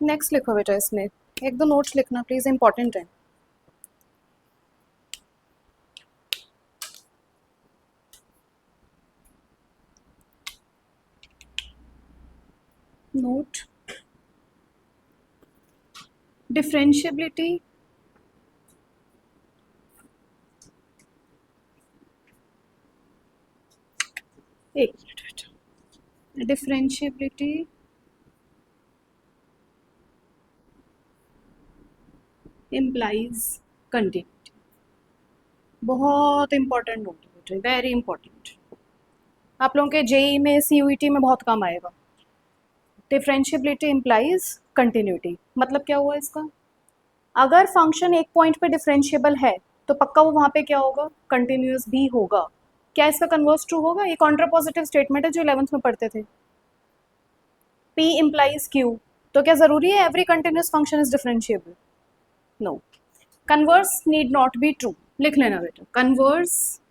Next लिखो बेटा, इसमें एक दो नोट्स लिखना प्लीज, इंपॉर्टेंट है। नोट डिफरेंशिएबिलिटी एक मिनट बेटा, डिफरेंशिएबिलिटी इम्प्लाइज कंटिन्यूटी। बहुत इंपॉर्टेंट नोट है बेटा, वेरी इंपॉर्टेंट। आप लोगों के जेई में, सीयूईटी में बहुत काम आएगा। डिफरेंशिएबिलिटी इम्प्लाइज कंटिन्यूटी मतलब क्या हुआ इसका? अगर फंक्शन एक पॉइंट पे डिफरेंशिएबल है तो पक्का वो वहाँ पे क्या होगा? कंटिन्यूस भी होगा। क्या इसका कन्वर्स ट्रू होगा? ये कॉन्ट्रापोजिटिव स्टेटमेंट है जो 11th में पढ़ते थे। P implies Q, तो क्या जरूरी है every continuous function is differentiable? No. Converse need not be true, लिख लेना बेटा, converse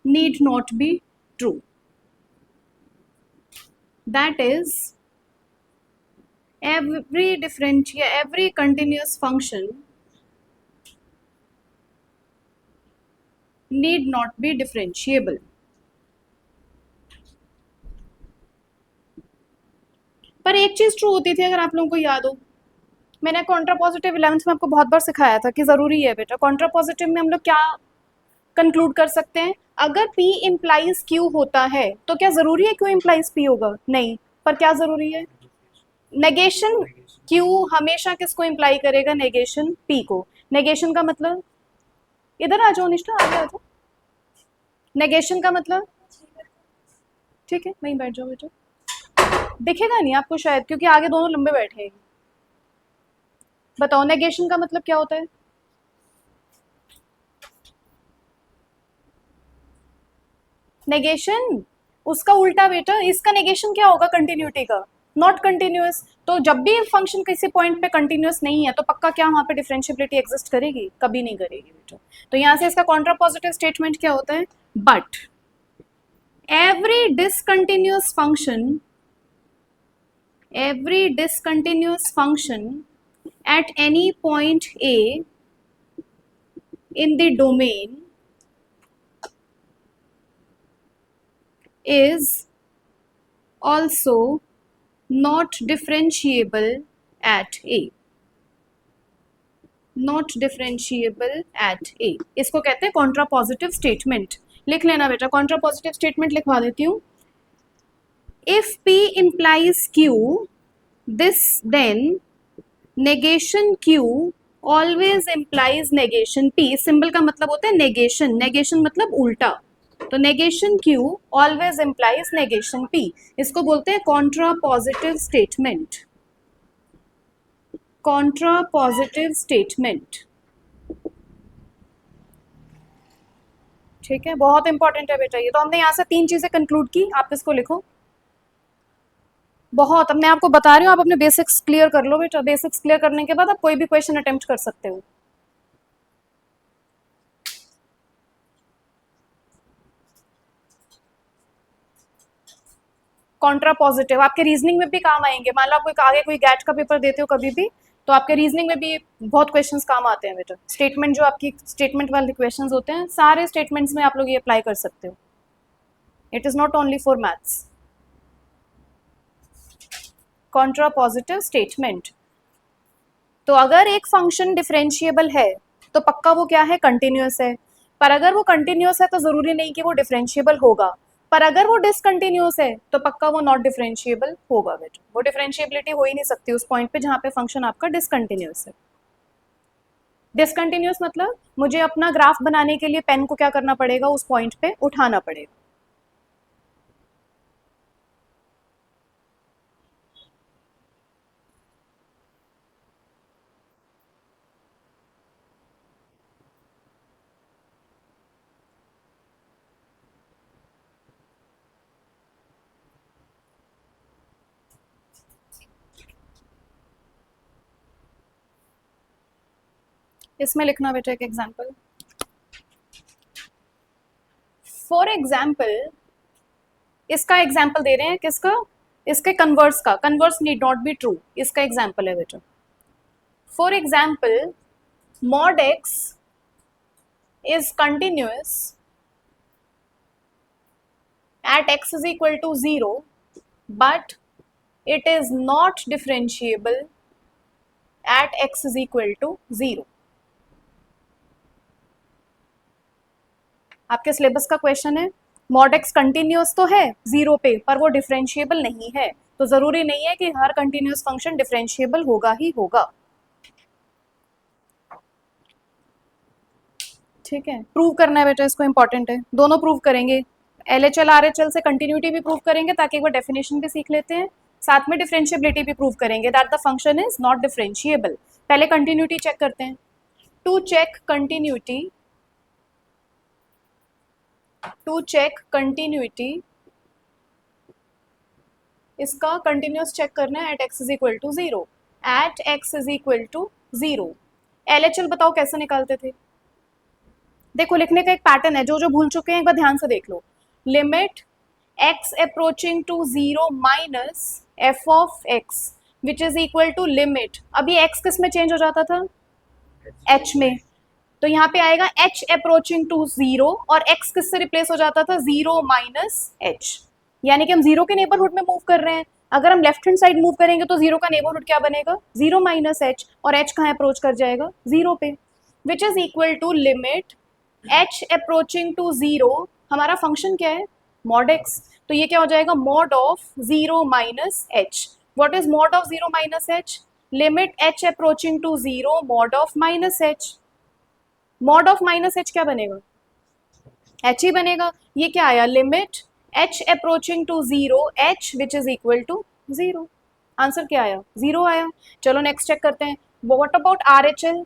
need not be true. That is every continuous function need not be differentiable। पर एक चीज ट्रू होती थी, अगर आप लोगों को याद हो, मैंने कॉन्ट्रापोजिटिव 11th में आपको बहुत बार सिखाया था कि जरूरी है बेटा, कॉन्ट्रापोजिटिव में हम लोग क्या कंक्लूड कर सकते हैं? अगर P इम्प्लाइज Q होता है तो क्या जरूरी है Q इम्प्लाइज P होगा? नहीं। पर क्या जरूरी है? नेगेशन Q हमेशा किसको इम्प्लाई करेगा? नेगेशन P को। नेगेशन का मतलब, इधर आ जाओ निष्ठा, आगे आ जाओ। नेगेशन का मतलब, ठीक है वहीं बैठ जाओ बेटा, दिखेगा नहीं आपको शायद क्योंकि आगे दोनों लंबे बैठे हैं। बताओ नेगेशन का मतलब क्या होता है? नेगेशन उसका उल्टा बेटा, इसका नेगेशन क्या होगा? कंटिन्यूटी का, नॉट कंटिन्यूअस। तो जब भी फंक्शन किसी पॉइंट पे कंटिन्यूअस नहीं है तो पक्का क्या वहां पे डिफरेंशिएबिलिटी एग्जिस्ट करेगी? कभी नहीं करेगी बेटा। तो यहां से इसका कॉन्ट्रापोजिटिव स्टेटमेंट क्या होता है? But every discontinuous function at any point A in the domain is also not differentiable at A। Not differentiable at A, इसको कहते हैं कॉन्ट्रापोजिटिव स्टेटमेंट। लिख लेना बेटा, कॉन्ट्रापोजिटिव स्टेटमेंट लिखवा देती हूँ। If P implies Q, this then negation Q always implies negation P। Symbol का मतलब होता है नेगेशन, नेगेशन मतलब उल्टा, तो negation Q always implies negation P। इसको बोलते हैं कॉन्ट्रापोजिटिव स्टेटमेंट, कॉन्ट्रापोजिटिव स्टेटमेंट। ठीक है, बहुत इंपॉर्टेंट है बेटा ये। तो हमने यहाँ से 3 चीजें कंक्लूड की, आप इसको लिखो। बहुत, अब मैं आपको बता रही हूँ, आप अपने बेसिक्स क्लियर कर लो बेटा। बेसिक्स क्लियर करने के बाद आप कोई भी क्वेश्चन अटेम्प्ट कर सकते हो। कॉन्ट्रापोजिटिव आपके रीजनिंग में भी काम आएंगे। मान लो आप आगे कोई गैट का पेपर देते हो कभी भी, तो आपके रीजनिंग में भी बहुत क्वेश्चंस काम आते हैं बेटा। स्टेटमेंट, जो आपकी स्टेटमेंट वाले क्वेश्चंस होते हैं, सारे स्टेटमेंट्स में आप लोग ये अप्लाई कर सकते हो। It is not only for maths. Contrapositive statement, तो अगर एक फंक्शन डिफरेंशिएबल है तो पक्का वो क्या है? कंटिन्यूअस है। पर अगर वो कंटिन्यूअस है तो जरूरी नहीं कि वो डिफरेंशिएबल होगा। पर अगर वो डिसकंटिन्यूअस है तो पक्का वो नॉट डिफरेंशिएबल होगा बेटा। वो डिफरेंशिएबिलिटी हो ही नहीं सकती उस पॉइंट पे जहां पे फंक्शन आपका डिसकंटिन्यूअस है। डिसकंटिन्यूअस मतलब मुझे अपना ग्राफ बनाने के लिए पेन को क्या करना पड़ेगा? उस पॉइंट पे उठाना पड़ेगा। इसमें लिखना बेटा एक एग्जाम्पल। फॉर एग्जाम्पल, इसका एग्जाम्पल दे रहे हैं, किसका? इसके कन्वर्स का, converse need not be true, इसका एग्जाम्पल है बेटा. For example mod x is continuous at x is equal to 0 but it is not differentiable at x is equal to 0. आपके सिलेबस का क्वेश्चन है, mod x कंटिन्यूस तो है 0 पे पर वो डिफरेंशिएबल नहीं है, तो जरूरी नहीं है कि हर कंटिन्यूस फंक्शन डिफरेंशिएबल होगा ही होगा. ठीक है, प्रूव करना है बेटा, इसको इंपॉर्टेंट है, दोनों प्रूव करेंगे. LHL RHL से कंटिन्यूटी भी प्रूव करेंगे ताकि एक बार डेफिनेशन भी सीख लेते हैं, साथ में डिफरेंशिएबिलिटी भी प्रूव करेंगे that the function is not differentiable. पहले कंटिन्यूटी चेक करते हैं. टू चेक कंटिन्यूटी इसका कंटिन्यूस चेक करना है at x is equal to 0. At x is equal to 0 LHL बताओ कैसे निकालते थे. देखो लिखने का एक पैटर्न है, जो जो भूल चुके हैं एक बार ध्यान से देख लो. Limit x approaching to 0 minus f of x which is equal to limit, अभी x किस में चेंज हो जाता था, h में, तो यहाँ पे आएगा h अप्रोचिंग टू 0 और x किस से रिप्लेस हो जाता था, 0 माइनस h, यानी कि हम 0 के नेबरहुड में मूव कर रहे हैं. अगर हम लेफ्ट हैंड साइड मूव करेंगे तो 0 का नेबरहुड क्या बनेगा, 0 माइनस h, और h कहाँ अप्रोच कर जाएगा, 0 पे, which is equal to limit h approaching to 0, हमारा फंक्शन क्या है, mod x, तो ये क्या हो जाएगा, mod of 0 minus h. What is mod of 0 minus h, limit h approaching to 0 mod of minus h. mod of minus h क्या बनेगा, h ही बनेगा. ये क्या आया, limit h approaching to 0 h which is equal to 0. Answer क्या आया, 0 आया. चलो नेक्स्ट चेक करते हैं. व्हाट अबाउट RHL,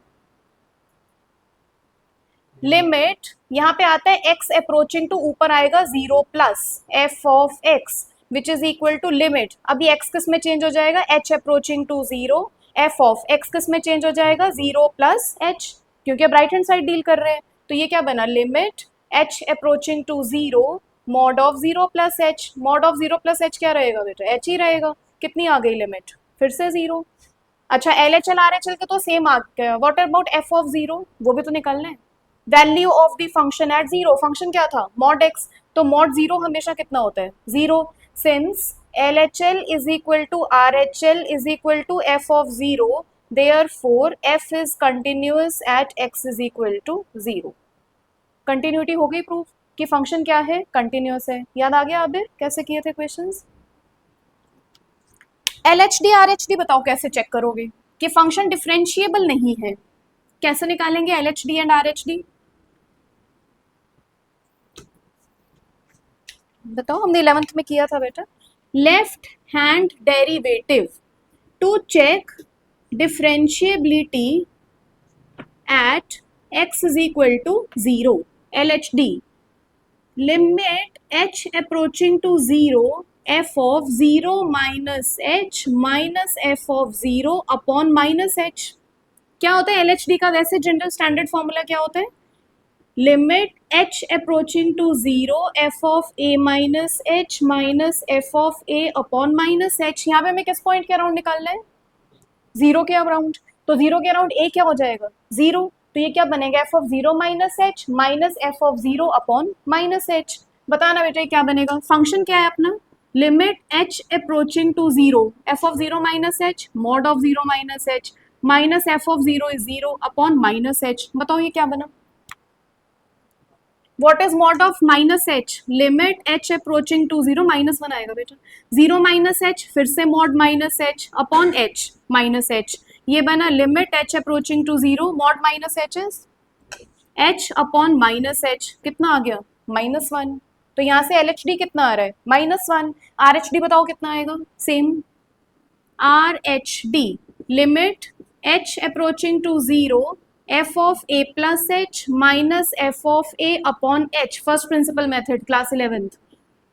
लिमिट यहाँ पे आता है x अप्रोचिंग टू, ऊपर आएगा 0 plus f of x which is equal to limit, अभी x किस में चेंज हो जाएगा, h approaching to 0, f of x किस में चेंज हो जाएगा, 0 प्लस h, क्योंकि अब राइट हैंड साइड डील कर रहे हैं, तो ये क्या बना, limit h approaching to 0 mod of 0 plus h. Mod of 0 plus h क्या रहेगा बेटा, h ही रहेगा. कितनी आ गई लिमिट, फिर से 0. अच्छा LHL RHL के तो सेम आ गया. व्हाट अबाउट f ऑफ 0, वो भी तो निकालना है. Value of the function at 0, function क्या था, mod x, तो mod 0 हमेशा कितना होता है, 0. Since LHL is equal to RHL is equal to f of 0, therefore f is continuous at x is equal to 0. Continuity हो गई प्रूफ कि फंक्शन क्या है, कंटिन्यूअस है. याद आ गया अभी कैसे किए थे क्वेश्चंस. LHD RHD बताओ कैसे चेक करोगे कि फंक्शन डिफरेंशिएबल नहीं है, कैसे निकालेंगे LHD एंड RHD, बताओ. हमने 11th में किया था बेटा. Left hand derivative to check differentiability at x is equal to 0. LHD limit h approaching to 0 f of 0 minus h minus f of 0 upon minus h. क्या होता है LHD का वैसे जनरल स्टैंडर्ड फॉर्मूला क्या होता है, limit h approaching to 0 f of a minus h minus f of a upon minus h. यहाँ पे हमें किस पॉइंट के अराउंड निकालना है, 0 के अराउंड, तो 0 के अराउंड a क्या हो जाएगा, 0, तो ये क्या बनेगा, f of 0 minus h minus f of 0 upon minus h. बताना बेटा क्या बनेगा, फंक्शन क्या है अपना, limit h approaching to 0 f of 0 minus h mod of 0 minus h minus f of 0 is 0 upon minus h. बताओ ये क्या बना, what is mod of minus h, limit h approaching to 0 minus 1 आएगा बेटा, 0 minus h फिर से mod minus h upon h minus h. ये बना limit h approaching to 0 mod minus h is h upon minus h. कितना आ गया, minus 1. तो यहाँ से LHD कितना आ रहा है, माइनस 1. RHD बताओ कितना आएगा, same. RHD limit h approaching to 0 f of a plus h minus f of a upon h. First principle method class 11th.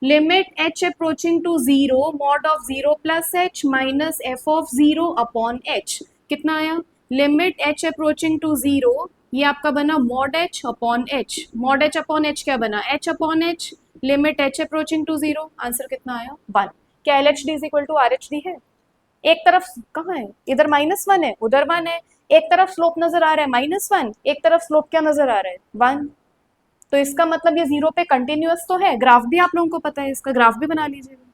Limit h approaching to 0 mod of 0 plus h minus f of 0 upon h. कितना आया, limit h approaching to 0, ये आपका बना mod h upon h. Mod h upon h क्या बना, h upon h, limit h approaching to 0. Answer कितना आया, 1. क्या L H D is equal to R H D है? एक तरफ कहाँ है, इधर -1 है, उधर 1 है, एक तरफ स्लोप नजर आ रहा है -1, एक तरफ स्लोप क्या नजर आ रहा है 1। तो इसका मतलब ये जीरो पे कंटिन्यूअस तो है, ग्राफ भी आप लोगों को पता है, इसका ग्राफ भी बना लीजिएगा।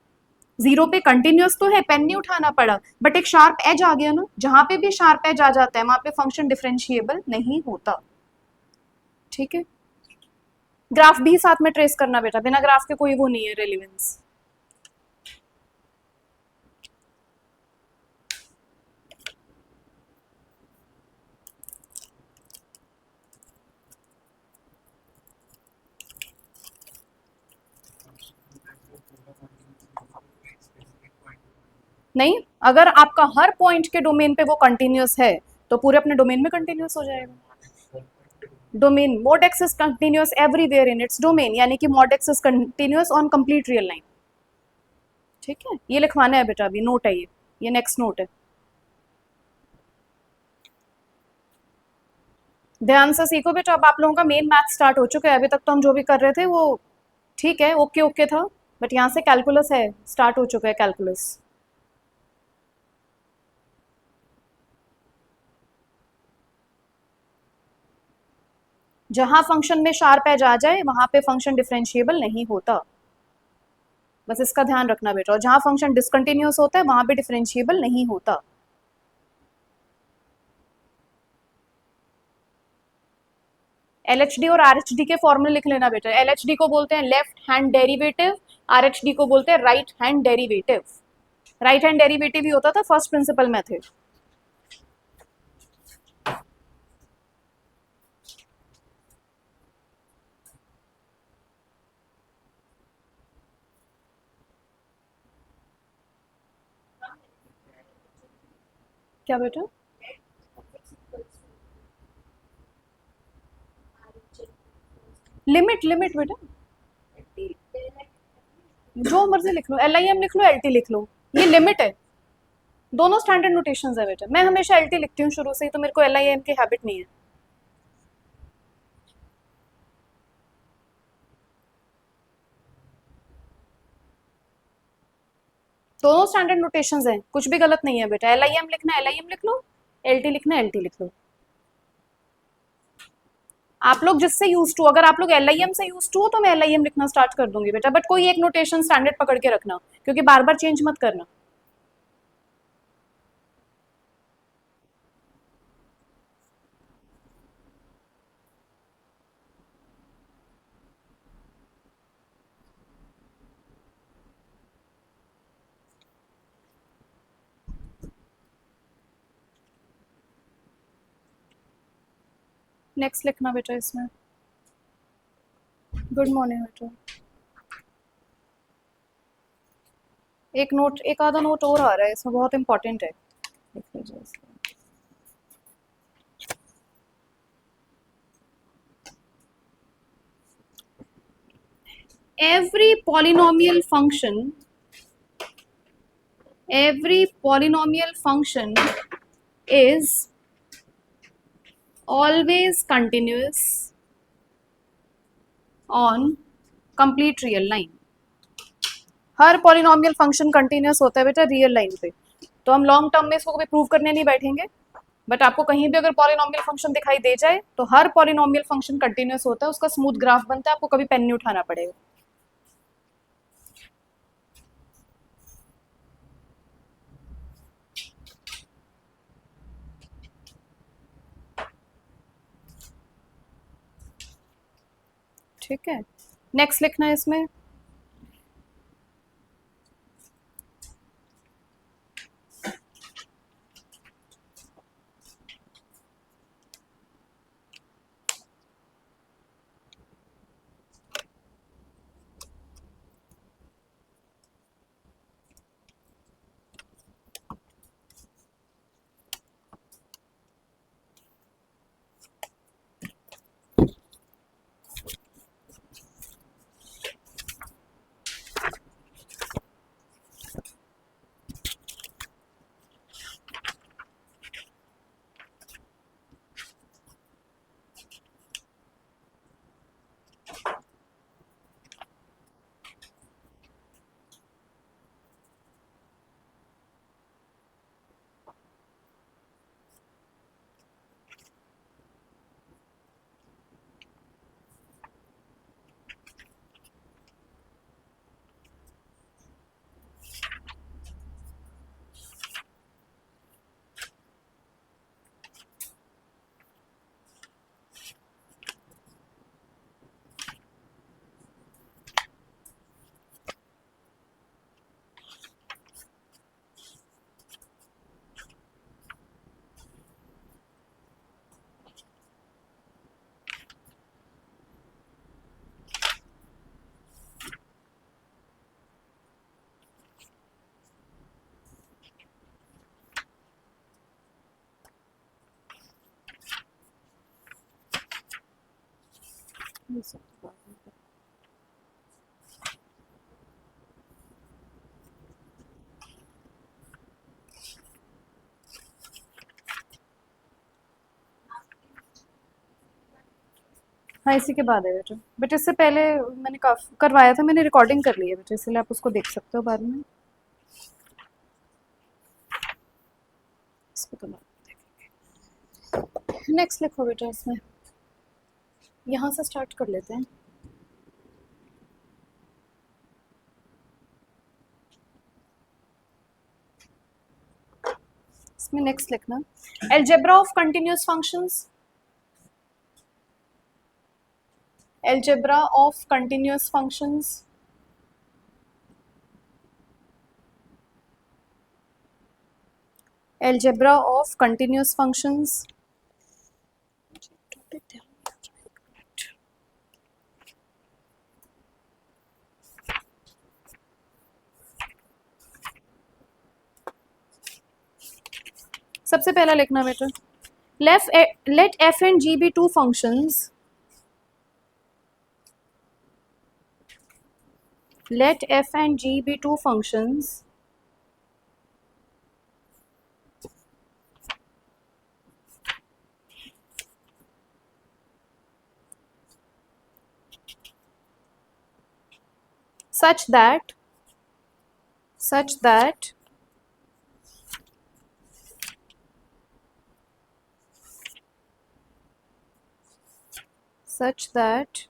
जीरो पे कंटिन्यूअस तो है, पेन नहीं उठाना पड़ा, बट एक शार्प एज आ गया ना, जहां पे भी शार्प एज आ जाता है वहां पे फंक्शन डिफरेंशिएबल नहीं होता। ठीक है, ग्राफ भी साथ में ट्रेस करना बेटा, बिना ग्राफ के कोई वो नहीं है रेलिवेंस। नहीं, अगर आपका हर पॉइंट के डोमेन पे वो कंटिन्यूअस है तो पूरे अपने डोमेन में कंटिन्यूअस हो जाएगा। Domain mod x is continuous everywhere in its domain, यानी कि mod x is continuous on complete real line। ठीक है, ये लिखवाना है बेटा, अभी नोट है ये नेक्स्ट नोट है। ध्यान से सीखो बेटा, अब आप लोगों का मेन मैथ स्टार्ट हो चुका है, अभी तक तो हम जो भी कर रहे थे वो ठीक है, ओके ओके था, बट यहाँ से कैलकुलस है, स्टार्ट हो चुका है कैलकुलस। जहां फंक्शन में शार्प एज आ जाए वहां पे फंक्शन डिफरेंशिएबल नहीं होता, बस इसका ध्यान रखना बेटा। और जहां फंक्शन डिसकंटिन्यूअस होता है वहां पे डिफरेंशिएबल नहीं होता। एल एच डी और आर एच डी के फॉर्मूले लिख लेना बेटा। एल एच डी को बोलते हैं left hand derivative, R H D को बोलते हैं right hand derivative. Right hand derivative ही होता था फर्स्ट प्रिंसिपल मेथड। क्या बेटा? लिमिट लिमिट बेटा, जो मर्जी लिख लो, एल आई एम लिख लो, एल टी लिख लो, ये लिमिट है। दोनों स्टैंडर्ड नोटेशंस है बेटा, मैं हमेशा एल टी लिखती हूँ शुरू से ही, तो मेरे को एल आई एम की हैबिट नहीं है। दोनों स्टैंडर्ड नोटेशंस हैं, कुछ भी गलत नहीं है बेटा। एल आई एम लिखना एल आई एम लिख लो, एल टी लिखना एल टी लिख लो। आप लोग जिससे यूज टू, अगर आप लोग एल आई एम से यूज टू हो तो मैं एल आई एम लिखना स्टार्ट कर दूंगी बेटा, बट कोई एक नोटेशन स्टैंडर्ड पकड़ के रखना, क्योंकि बार बार चेंज मत करना। नेक्स्ट लिखना बेटा इसमें। गुड मॉर्निंग बेटा। एक नोट, एक आधा नोट और आ रहा है इसमें, बहुत इंपॉर्टेंट है, लिख लीजिए इसको। every polynomial function every polynomial function is always continuous on complete real line। Her polynomial function continuous होता है बेटा रियल लाइन पे। तो हम लॉन्ग टर्म में इसको कभी प्रूव करने नहीं बैठेंगे, बट आपको कहीं भी अगर पॉलिनोमियल फंक्शन दिखाई दे जाए तो हर पॉलिनोमियल फंक्शन कंटिन्यूस होता है, उसका स्मूथ ग्राफ बनता है, आपको कभी पेन नहीं उठाना पड़ेगा। ठीक है, नेक्स्ट लिखना है इसमें। हाँ इसी के बाद है बेटा, बट इससे पहले मैंने काफी करवाया था, मैंने रिकॉर्डिंग कर ली है बेटा, इसलिए आप उसको देख सकते हो बाद में। इसको तो नेक्स्ट लिखो बेटा इसमें, यहाँ से स्टार्ट कर लेते हैं। इसमें नेक्स्ट लिखना algebra of continuous functions, algebra of continuous functions, algebra of continuous functions. सबसे पहला लिखना बेटा, let f and g be two functions, let f and g be two functions such that such that such that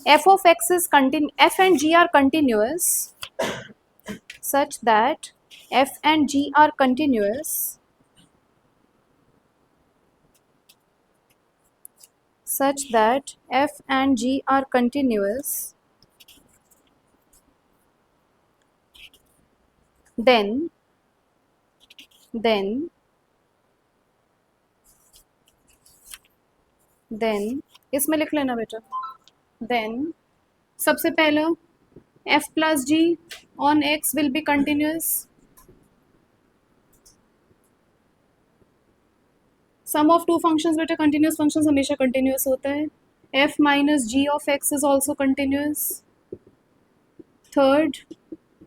f of x is f and g are continuous, such that f and g are continuous, such that f and g are continuous, then इसमें लिख लेना बेटा, then सबसे पहला f plus g on x will be continuous, sum of two functions बेटा continuous functions हमेशा continuous होता है, f minus g of x is also continuous, third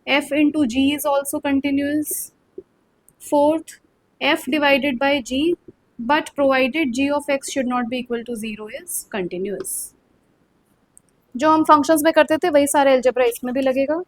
f into g is also continuous, fourth f divided by g but provided g of x should not be equal to 0 is continuous। जो हम functions में करते थे वही सारे algebra इसमें भी लगेगा।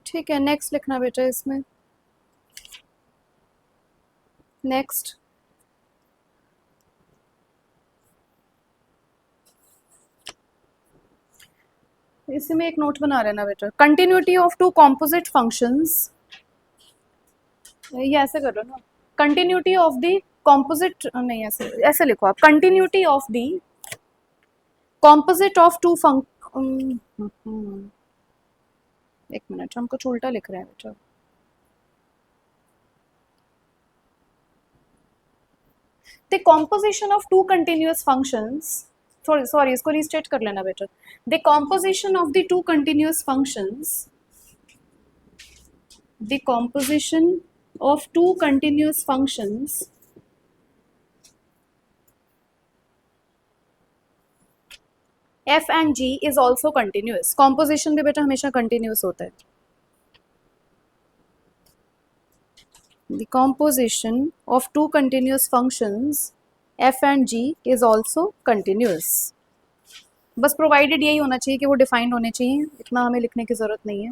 ठीक है, नेक्स्ट लिखना बेटा इसमें, नेक्स्ट इसमें एक नोट बना लेना बेटा, continuity of two composite functions, ये ऐसे कर लो ना, कंटिन्यूटी ऑफ द कॉम्पोजिट, नहीं ऐसे ऐसे लिखो आप, continuity of the composite of two एक मिनट, हम कुछ उल्टा लिख रहे हैं बेटा, the composition of two continuous functions, sorry इसको रीस्टेट कर लेना बेटा, the composition of the two continuous functions, the composition of two continuous functions f and g is also continuous। composition भी बेटा हमेशा continuous होता है, the composition of two continuous functions f and g is also continuous। बस provided यही होना चाहिए कि वो डिफाइंड होने चाहिए, इतना हमें लिखने की जरूरत नहीं है।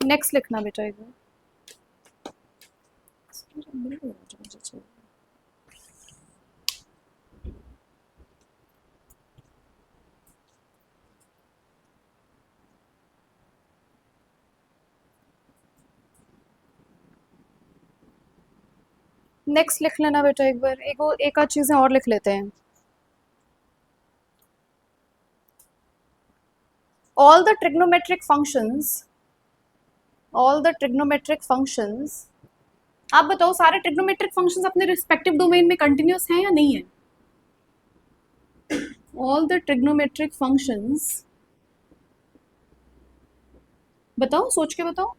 नेक्स्ट लिखना बेटा एक बार, नेक्स्ट लिख लेना बेटा एक बार, एक आध चीज़ें और लिख लेते हैं। all the trigonometric functions, आप बताओ सारे ट्रिग्नोमेट्रिक फंक्शंस अपने रिस्पेक्टिव डोमेन में कंटिन्यूस हैं या नहीं है? ऑल द ट्रिग्नोमेट्रिक फंक्शंस, बताओ सोच के बताओ,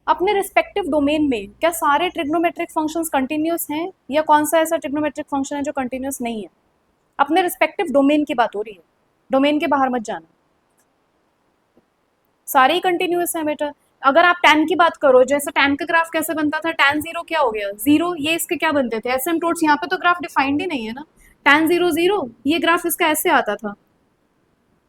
अपने रिस्पेक्टिव डोमेन में क्या सारे ट्रिग्नोमेट्रिक फंक्शंस कंटिन्यूस हैं, या कौन सा ऐसा ट्रिग्नोमेट्रिक फंक्शन है जो कंटिन्यूस नहीं है? अपने रिस्पेक्टिव डोमेन की बात हो रही है, डोमेन के बाहर मत जाना। सारे ही कंटिन्यूस हैं बेटा। अगर आप tan की बात करो, जैसे tan का ग्राफ कैसे बनता था, tan जीरो क्या हो गया, जीरो, ये इसके क्या बनते थे, एसिम्पटोट्स, यहाँ पे तो ग्राफ डिफाइंड ही नहीं है ना, tan जीरो जीरो, ये ग्राफ इसका ऐसे आता था,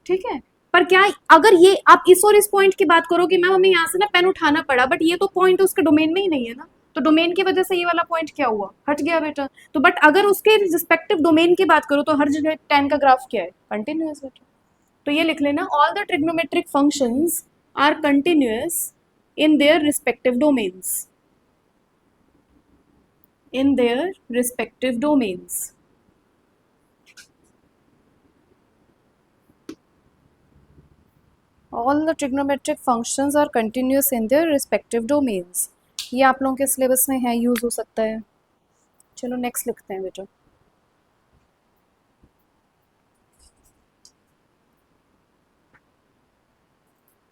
ठीक है। पर क्या अगर ये आप इस और इस पॉइंट की बात करो कि मैम हमें यहाँ से ना पेन उठाना पड़ा, बट ये तो पॉइंट उसके डोमेन में ही नहीं है ना, तो डोमेन की वजह से ये वाला पॉइंट क्या हुआ, हट गया बेटा। तो बट अगर उसके रिस्पेक्टिव डोमेन की बात करो तो हर जगह tan का ग्राफ क्या है, कंटिन्यूस बेटा। तो ये लिख लेना, all the trigonometric functions are continuous in their respective domains, in their respective domains. All the trigonometric functions are continuous in their respective domains. ये आप लोगों के सिलेबस में है, यूज हो सकता है। चलो नेक्स्ट लिखते हैं बेटा।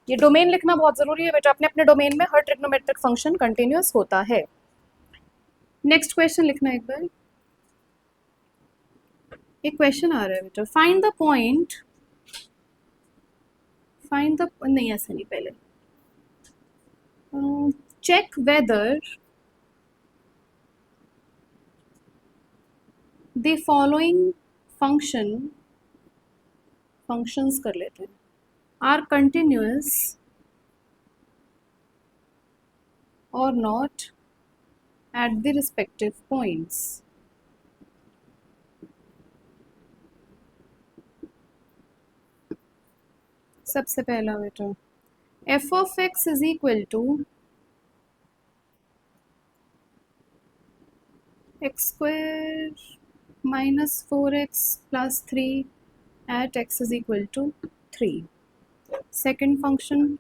ये डोमेन लिखना बहुत जरूरी है बेटा, अपने अपने डोमेन में हर ट्रिग्नोमेट्रिक फंक्शन कंटिन्यूस होता है। नेक्स्ट क्वेश्चन लिखना एक बार। एक क्वेश्चन आ रहा है बेटा, find the point, find the, नहीं ऐसा नहीं, पहले check whether the following functions कर लेते हैं, are continuous or not at the respective points. सबसे पहला बेटा, f of x is equal to x square minus 4x plus 3 at x is equal to 3. Second function,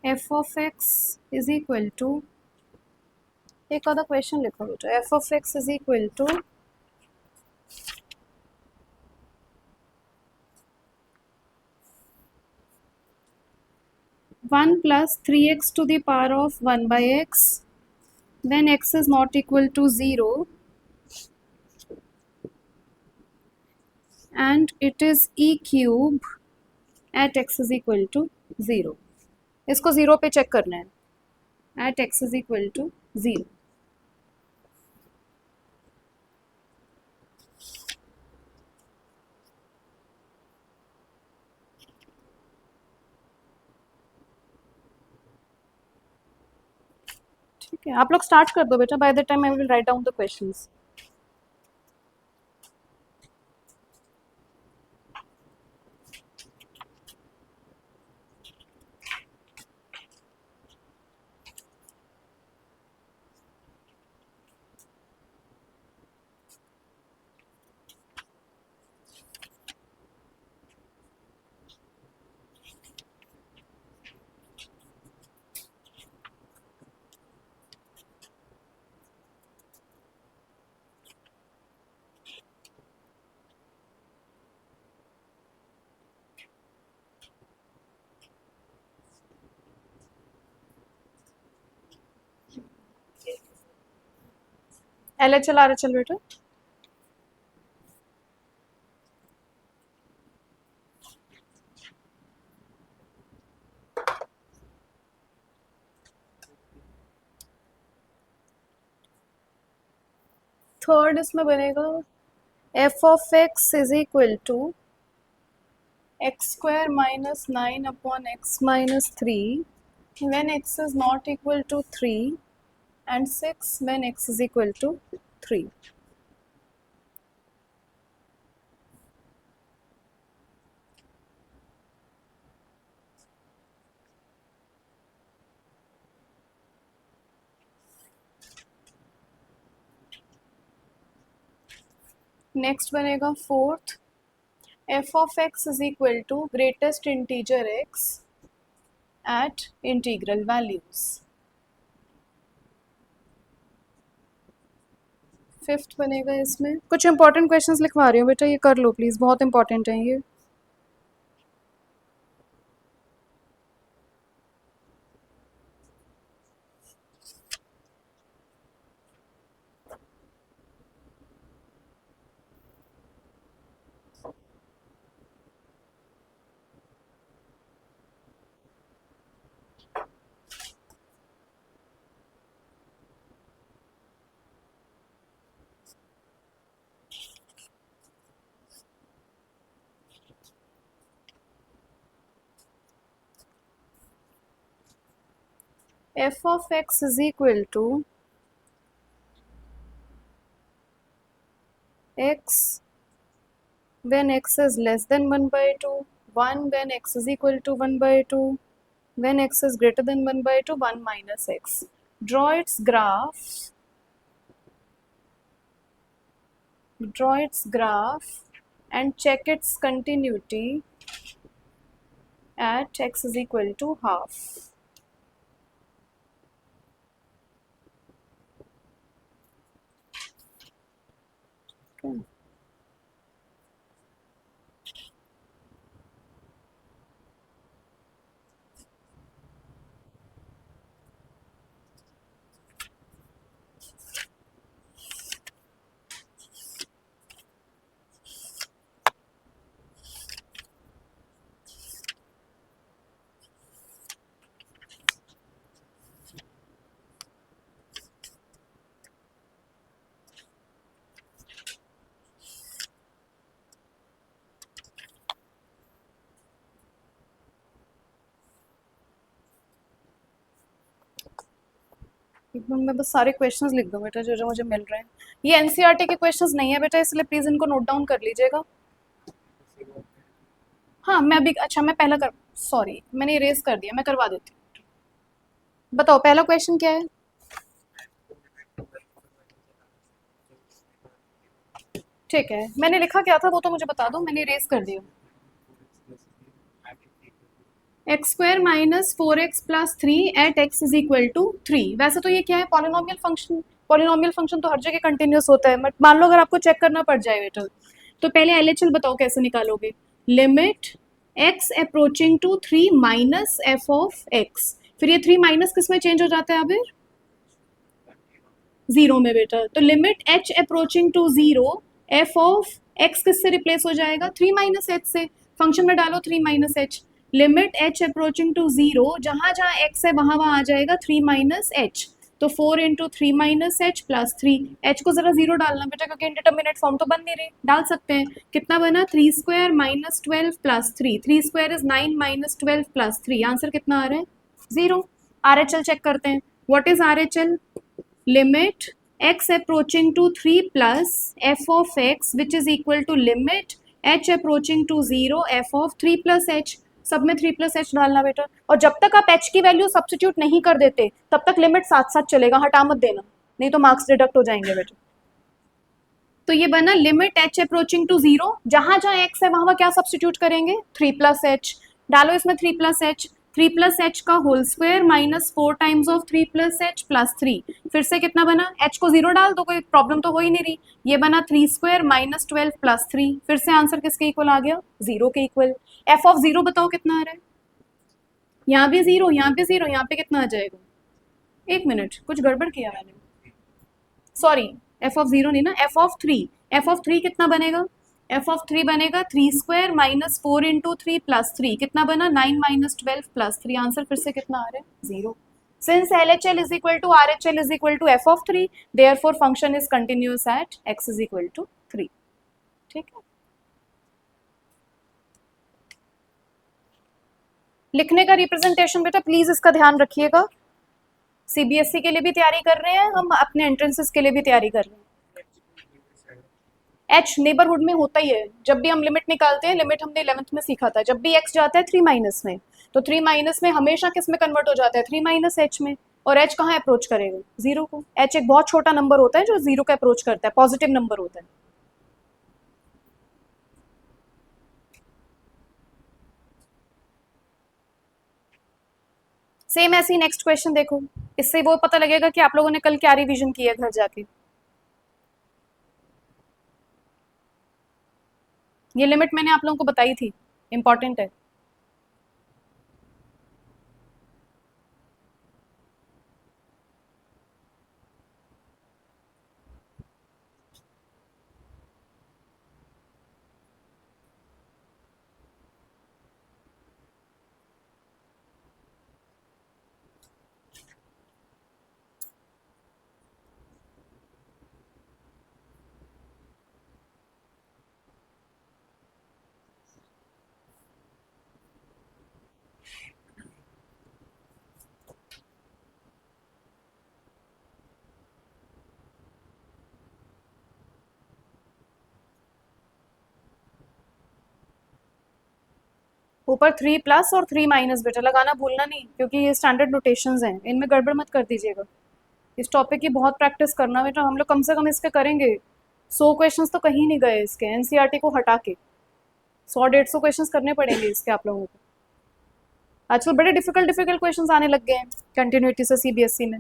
f of x is equal to, एक आधा question लिखो बेटा, f of x is equal to 1 plus 3x to the power of 1 by x, then x is not equal to 0 and it is e cube at x is equal to 0. इसको 0 पे check करना है, at x is equal to 0. ठीक है, आप लोग start कर दो बेटा, by the time I will write down the questions. LHL RHL बेटा, थर्ड इसमें बनेगा f of x is equal to x square minus 9 upon x minus 3 when x is not equal to 3 and 6 when x is equal to 3. Next बनेगा fourth, f of x is equal to greatest integer x at integral values. Fifth बनेगा इसमें। कुछ important questions लिखवा रही हूँ बेटा, ये कर लो प्लीज़, बहुत इंपॉर्टेंट है ये। F of x is equal to x when x is less than 1 by 2, 1 when x is equal to 1 by 2, when x is greater than 1 by 2, 1 minus x. Draw its graph and check its continuity at x is equal to half. Okay. मैं बस सारे questions लिख दूँ बेटा जो जो मुझे मिल रहे हैं। ये एनसीईआरटी के क्वेश्चंस नहीं है बेटा, इसलिए प्लीज़ इनको नोट डाउन कर लीजिएगा। हाँ मैं अभी, अच्छा मैं पहला कर, सॉरी मैंने इरेज कर दिया, मैं करवा देती हूँ। बताओ पहला क्वेश्चन क्या है। ठीक है, मैंने लिखा क्या था वो तो मुझे बता दो, मैंने इरेज कर दिया। X square minus 4x plus 3 at x is equal to 3। वैसे तो ये क्या है, पॉलिनोमियल फंक्शन। पॉलिनोमियल फंक्शन तो हर जगह कंटिन्यूस होता है, बट मान लो अगर आपको चेक करना पड़ जाए बेटा, तो पहले एलएचएल बताओ कैसे निकालोगे। Limit x approaching to 3 minus F of x, फिर ये 3 माइनस किस में चेंज हो जाता है अभी, 0 में बेटा। तो limit h approaching to 0 f of x किससे रिप्लेस हो जाएगा, 3 माइनस एच से। फंक्शन में डालो 3 minus h. Limit h approaching to 0, जहां जहां x है वहां वहां आ जाएगा 3 माइनस एच। तो 4 into 3 minus H plus 3। H को जरा 0 डालना बेटा, क्योंकि इंडिटरमिनेट फॉर्म तो बन नहीं रही, डाल सकते हैं। कितना बना, 3 square minus 12 plus 3। 3 square is 9 minus 12 plus 3। Answer कितना आ रहा है, 0। आरएचएल चेक करते हैं। What is RHL, limit x approaching to 3 plus f of x which is equal to limit h approaching to 0 f of 3 plus h। सब में 3 plus h डालना बेटा, और जब तक आप h की वैल्यू सब्स्टिट्यूट नहीं कर देते तब तक लिमिट साथ साथ चलेगा, हटा मत देना, नहीं तो मार्क्स डिडक्ट हो जाएंगे बेटा। तो ये बना लिमिट h अप्रोचिंग टू 0, जहां जहां x है वहां वहां क्या सब्स्टिट्यूट करेंगे, 3 प्लस एच। डालो इसमें 3 प्लस एच, 3 प्लस एच का whole square minus 4 times of 3 plus h plus 3। फिर से कितना बना, h को 0 डाल दो, कोई प्रॉब्लम तो हो ही नहीं रही। ये बना 3 स्क्वायर माइनस 12 प्लस 3। फिर से आंसर किसके इक्वल आ गया, 0 के इक्वल। एफ ऑफ 0 बताओ कितना आ रहा है, यहाँ भी 0, यहाँ भी 0, यहाँ पे कितना आ जाएगा, एक मिनट कुछ गड़बड़ किया मैंने, सॉरी एफ ऑफ 0 नहीं ना, एफ ऑफ 3। एफ ऑफ 3 कितना बनेगा, एफ ऑफ 3 बनेगा 3 स्क्वायर माइनस 4 इंटू 3 प्लस 3। कितना बना, 9 माइनस 12 प्लस 3। आंसर फिर से कितना आ रहा है, 0। Since LHL is equal to RHL is equal to f of 3, therefore function is continuous at x is equal to 3। ठीक है, लिखने का रिप्रेजेंटेशन बेटा प्लीज इसका ध्यान रखिएगा। सीबीएसई के लिए भी तैयारी कर रहे हैं हम, अपने एंट्रेंसेस के लिए भी तैयारी कर रहे हैं। एच नेबरहुड में होता ही है, जब भी हम लिमिट निकालते हैं, लिमिट हमने 11th में सीखा था, जब भी एक्स जाता है 3 माइनस में, तो 3 माइनस में हमेशा किस में कन्वर्ट हो जाता है, 3 माइनस एच में। और एच कहाँ अप्रोच करेगा, 0 को। एच एक बहुत छोटा नंबर होता है जो 0 का अप्रोच करता है, पॉजिटिव नंबर होता है। सेम ऐसे ही नेक्स्ट क्वेश्चन देखो, इससे वो पता लगेगा कि आप लोगों ने कल क्या रिवीजन किया घर जाके। ये लिमिट मैंने आप लोगों को बताई थी, इंपॉर्टेंट है। ऊपर 3+ और 3- बेटा लगाना भूलना नहीं, क्योंकि ये स्टैंडर्ड नोटेशंस हैं, इनमें गड़बड़ मत कर दीजिएगा। इस टॉपिक की बहुत प्रैक्टिस करना बेटा, हम लोग कम से कम इसके करेंगे 100 क्वेश्चंस तो कहीं नहीं गए इसके, एनसीईआरटी को हटा के 100-150 क्वेश्चंस करने पड़ेंगे इसके आप लोगों को। आजकल बड़े डिफिकल्ट डिफिकल्ट क्वेश्चंस आने लग गए हैं कंटिन्यूटी से सीबीएसई में।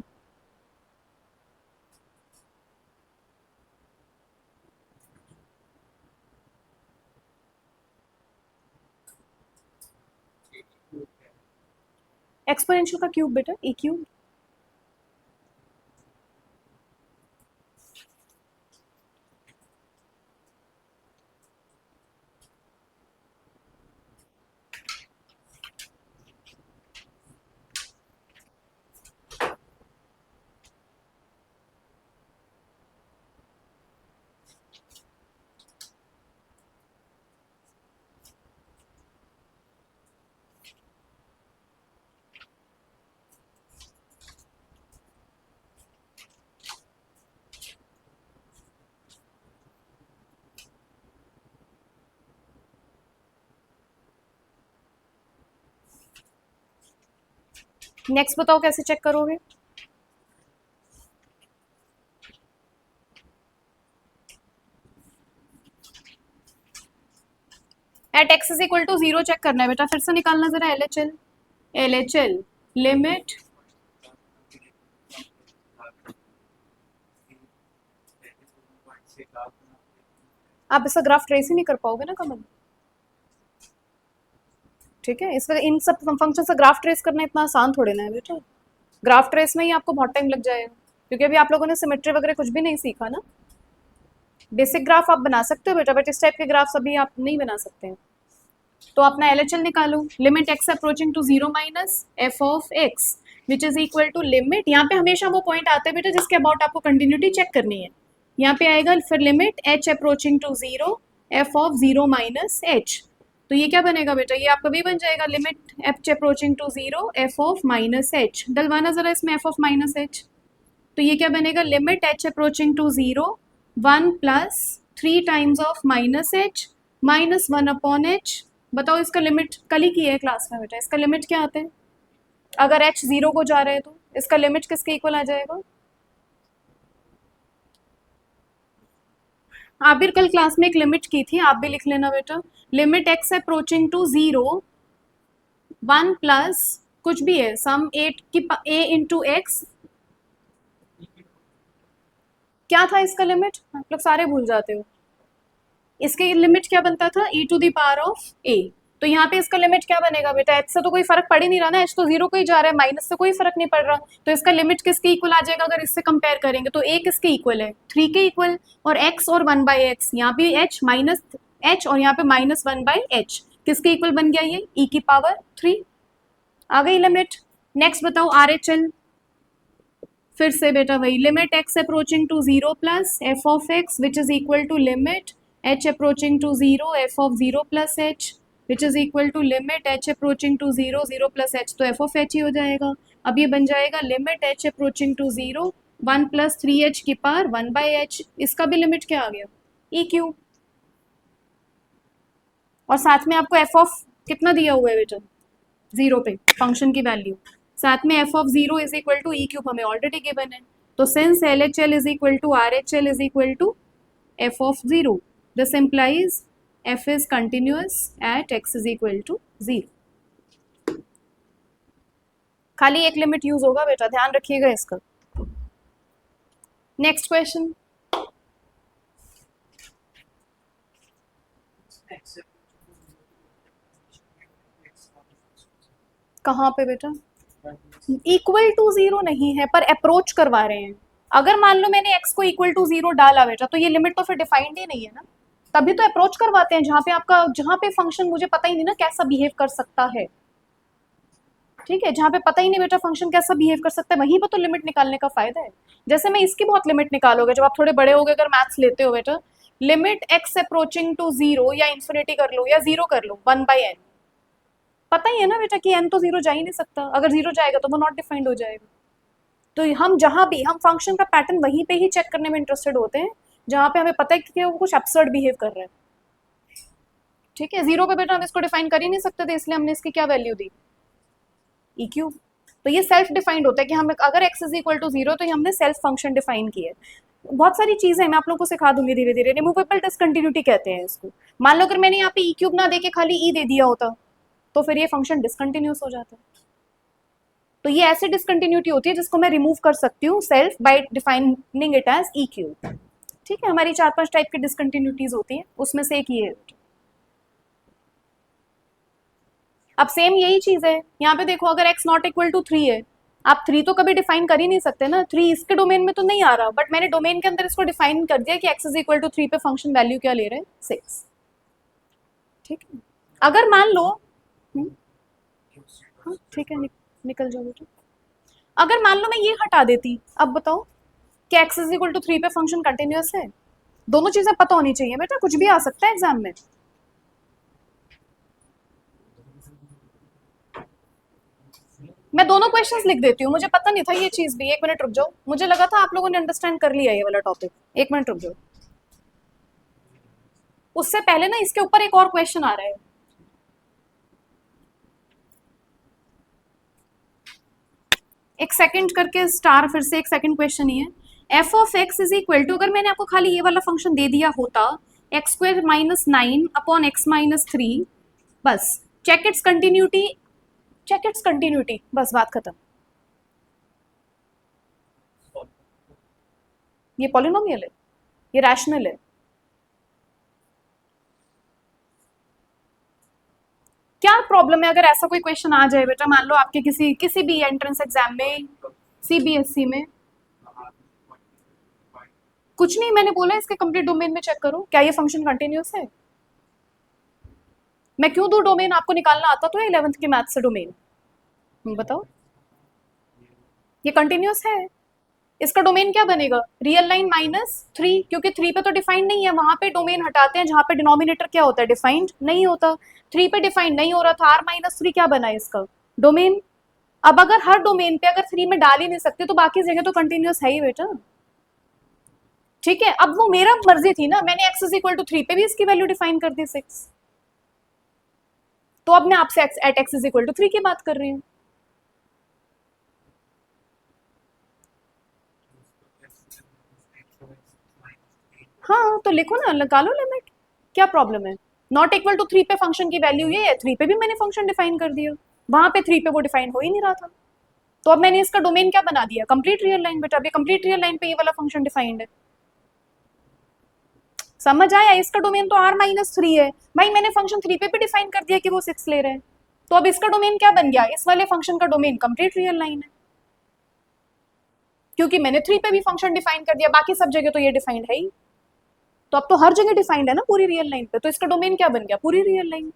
एक्सपोनेंशियल का क्यूब बेटा, ई क्यूब। नेक्स्ट बताओ कैसे चेक करोगे। At x is equal to 0 check करना है बेटा, फिर से निकालना जरा एलएचएल। एलएचएल लिमिट, आप इसका ग्राफ ट्रेस ही नहीं कर पाओगे ना कमल। ठीक है, इस इन सब फंक्शन से ग्राफ ट्रेस करना इतना आसान थोड़े ना है बेटा। ग्राफ ट्रेस में ही आपको बहुत टाइम लग जाएगा, क्योंकि अभी आप लोगों ने सिमेट्री वगैरह कुछ भी नहीं सीखा ना। बेसिक ग्राफ आप बना सकते हो बेटा, बट इस टाइप के ग्राफ्स अभी आप नहीं बना सकते हैं। तो अपना एलएचएल निकालो, limit x approaching to 0 minus F of x which is equal to limit, यहाँ पे हमेशा वो पॉइंट आते हैं बेटा जिसके अबाउट आपको कंटिन्यूटी चेक करनी है। यहाँ पे आएगा फिर limit H approaching to 0 f of 0 minus h. तो ये क्या बनेगा बेटा, ये आपका भी बन जाएगा limit H approaching to 0 f of minus h. डलवाना जरा इसमें एफ ऑफ माइनस एच, तो ये क्या बनेगा, limit H approaching to 0 1 plus 3 times of minus H minus 1 upon h. बताओ इसका लिमिट कल ही की है क्लास में बेटा, इसका लिमिट क्या आता है। अगर एच 0 को जा रहे हैं तो इसका लिमिट किसके इक्वल आ जाएगा। आप भी कल क्लास में एक लिमिट की थी, आप भी लिख लेना बेटा। Limit x approaching to 0 1 plus कुछ भी है सम 8 की ए इंटू एक्स, क्या था इसका लिमिट, आप लोग सारे भूल जाते हो। इसके लिमिट क्या बनता था, e to the power of a। तो यहाँ पे इसका लिमिट क्या बनेगा बेटा, h से तो कोई फर्क पड़ ही नहीं रहा ना, h तो 0 को ही जा रहा है, माइनस से कोई फर्क नहीं पड़ रहा। तो इसका लिमिट किसके इक्वल आ जाएगा, अगर इससे कंपेयर करेंगे तो a किसके इक्वल है, 3 के इक्वल, और x और 1/x, यहाँ पे h माइनस h और यहाँ पे माइनस 1/h किसके इक्वल बन गया, ये e की पावर 3 आ गई लिमिट। नेक्स्ट बताओ आर एच एल, फिर से बेटा वही limit x approaching to 0 plus f of x which is equal to limit H approaching to 0 f of 0 plus h which is equal to limit H approaching to 0 0 plus h, तो f of h ही हो जाएगा। अब ये बन जाएगा limit H approaching to 0 1 plus 3h की power 1/h, इसका भी लिमिट क्या आ गया, ई क्यू। और साथ में आपको एफ ऑफ कितना दिया हुआ है बेटा, 0 पे फंक्शन की वैल्यू, साथ में f of 0 is equal to e cube हमें ऑलरेडी गिवन है। तो since L H L is equal to R H L is equal to f of 0, this implies f is continuous at x is equal to 0। खाली एक limit use होगा बेटा, ध्यान रखिएगा इसका। Next question. कहाँ पे बेटा? इक्वल टू जीरो नहीं है, पर अप्रोच करवा रहे हैं। अगर मान लो मैंने x को इक्वल टू जीरो डाला बेटा, तो ये लिमिट तो फिर डिफाइंड ही नहीं है ना। तभी तो अप्रोच करवाते हैं, जहाँ पे फंक्शन मुझे पता ही नहीं ना कैसा बिहेव कर सकता है। ठीक है, जहाँ पे पता ही नहीं बेटा फंक्शन कैसा बिहेव कर सकता है, वहीं पर तो लिमिट निकालने का फायदा है। जैसे मैं इसकी बहुत लिमिट निकालोगे जब आप थोड़े बड़े हो गए, अगर मैथ्स लेते हो बेटा, limit x approaching to zero या इन्फिनिटी कर लो या जीरो कर लो, 1/n। पता ही है ना बेटा कि n तो जीरो जा ही नहीं सकता, अगर जीरो जाएगा तो वो नॉट डिफाइंड हो जाएगा। तो हम जहां भी हम फंक्शन का पैटर्न वहीं पे ही चेक करने में इंटरेस्टेड होते हैं जहां पे हमें पता है कि वो कुछ एब्सर्ड बिहेव कर रहा है। ठीक है, जीरो पे बेटा हम इसको डिफाइन कर ही नहीं सकते थे, इसलिए हमने इसकी क्या वैल्यू दी, ई क्यूब। तो ये सेल्फ डिफाइंड होता है कि हम अगर x is equal to zero तो ये हमने सेल्फ फंक्शन डिफाइन किया है। बहुत सारी चीजें मैं आप लोगों को सिखा दूंगी धीरे धीरे। रिमूवेबल डिसकंटिन्यूटी कहते हैं इसको। मान लो अगर मैंने यहाँ पे ई क्यूब ना देके खाली ई दे दिया होता तो फिर ये फंक्शन डिसकंटिन्यूस हो जाता। तो ये ऐसे डिसकंटिन्यूटी होती है जिसको मैं रिमूव कर सकती हूँ self by defining it as e cube. ठीक है, हमारी 4-5 टाइप की डिसकंटिन्यूटीज होती हैं, उसमें से एक ये है। अब सेम यही चीज है यहाँ पे देखो, अगर x नॉट इक्वल टू 3 है, आप 3 तो कभी डिफाइन कर ही नहीं सकते ना, 3 इसके डोमेन में तो नहीं आ रहा, बट मैंने डोमेन के अंदर इसको डिफाइन कर दिया कि x इज इक्वल टू 3 पे फंक्शन वैल्यू क्या ले रहे हैं, 6। ठीक है, अगर मान लो हाँ ठीक है, निकल जाओ बेटा। अगर मान लो मैं ये हटा देती, अब बताओ कि x इज इक्वल टू 3 पे फंक्शन कंटिन्यूस है। दोनों चीजें पता होनी चाहिए बेटा, कुछ भी आ सकता है एग्जाम में। मैं दोनों क्वेश्चंस लिख देती हूँ, मुझे पता नहीं था ये चीज भी। एक मिनट रुक जाओ, मुझे लगा था आप लोगों ने अंडरस्टैंड कर लिया ये वाला टॉपिक। एक मिनट रुक जाओ, उससे पहले ना इसके ऊपर एक और क्वेश्चन आ रहा है। एक सेकंड करके स्टार, फिर से एक सेकंड क्वेश्चन ही है। F of x is equal to, अगर मैंने आपको खाली ये वाला फंक्शन दे दिया होता, x square minus 9 upon x minus 3, बस check its continuity, check its continuity, बस बात खत्म। ये पॉलिनोमियल है, ये रैशनल है। क्या प्रॉब्लम है अगर ऐसा कोई क्वेश्चन आ जाए बेटा, मान लो आपके किसी किसी भी एंट्रेंस एग्जाम में, सीबीएसई में? कुछ नहीं, मैंने बोला इसके कंप्लीट डोमेन में चेक करो क्या ये फंक्शन कंटिन्यूस है। मैं क्यों दूं डोमेन, आपको निकालना आता तो है 11th के मैथ से डोमेन। बताओ, ये कंटिन्यूस है। इसका डोमेन क्या बनेगा, रियल लाइन -3, क्योंकि 3 पे तो डिफाइंड नहीं है, वहां पे डोमेन हटाते हैं जहां पे डिनोमिनेटर क्या होता है, डिफाइंड नहीं होता। 3 पे डिफाइंड नहीं हो रहा था, R-3 क्या बना है इसका, डोमेन। अब अगर हर डोमेन पे अगर 3 में डाल ही नहीं सकते तो बाकी जगह तो कंटिन्यूस है ही बेटा। ठीक है, अब वो मेरा मर्जी थी ना, मैंने x इज इक्वल टू 3 पे भी इसकी वैल्यू डिफाइन कर दी 6। तो अब मैं आपसे at x is equal to 3 की बात कर रही हूँ। हाँ तो लिखो ना, लगा लो लिमिट, क्या प्रॉब्लम है। नॉट इक्वल टू 3 पे फंक्शन की वैल्यू ये है, 3 पे भी मैंने फंक्शन डिफाइन कर दिया, वहां पे 3 पे वो डिफाइन हो ही नहीं रहा था। तो अब मैंने इसका डोमेन क्या बना दिया, कंप्लीट रियल लाइन बेटा। अभी कंप्लीट रियल लाइन पे ये वाला फंक्शन डिफाइंड है, समझ आया। इसका डोमेन तो R-3 है भाई, मैंने फंक्शन 3 पे भी डिफाइन कर दिया कि वो 6 ले रहे हैं। तो अब इसका डोमेन क्या बन गया, इस वाले फंक्शन का डोमेन कंप्लीट रियल लाइन है, क्योंकि मैंने 3 पे भी फंक्शन डिफाइन कर दिया, बाकी सब जगह तो ये डिफाइंड है ही। तो अब तो हर जगह डिफाइंड है ना पूरी रियल लाइन पे, तो इसका डोमेन क्या बन गया, पूरी रियल लाइन।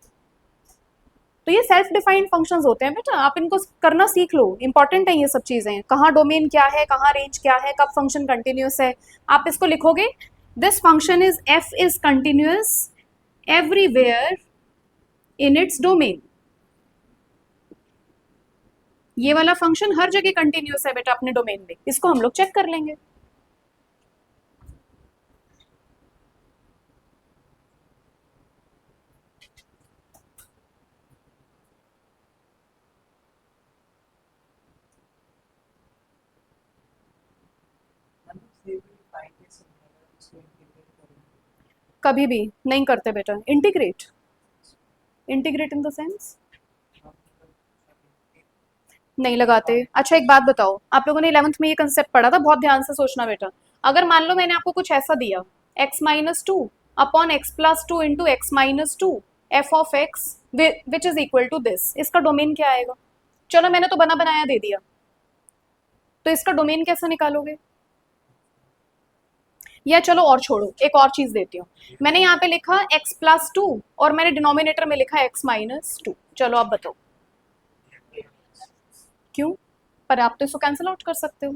तो ये सेल्फ डिफाइंड फंक्शंस होते हैं बेटा, आप इनको करना सीख लो, इंपॉर्टेंट है ये सब चीजें, कहाँ डोमेन क्या है, कहाँ रेंज क्या है, कब फंक्शन कंटिन्यूस है। आप इसको लिखोगे, this function is F is continuous everywhere in its domain. ये वाला फंक्शन हर जगह कंटिन्यूस है बेटा अपने डोमेन में, इसको हम लोग चेक कर लेंगे। कभी भी नहीं करते बेटा integrate, integrate in the sense, नहीं लगाते। अच्छा एक बात बताओ, आप लोगों ने 11th में ये कंसेप्ट पढ़ा था, बहुत ध्यान से सोचना बेटा। अगर मान लो मैंने आपको कुछ ऐसा दिया, x minus two upon x plus two into x minus two f of x which is equal to this, इसका डोमेन क्या आएगा? चलो मैंने तो बना बनाया दे दिया, तो इसका डोमेन कैसे निकालोगे? या चलो और छोड़ो, एक और चीज देती हूँ। मैंने यहाँ पे लिखा x प्लस टू और मैंने डिनोमिनेटर में लिखा x माइनस टू, चलो आप बताओ क्यों? पर आप तो इसको कैंसिल आउट कर सकते हो।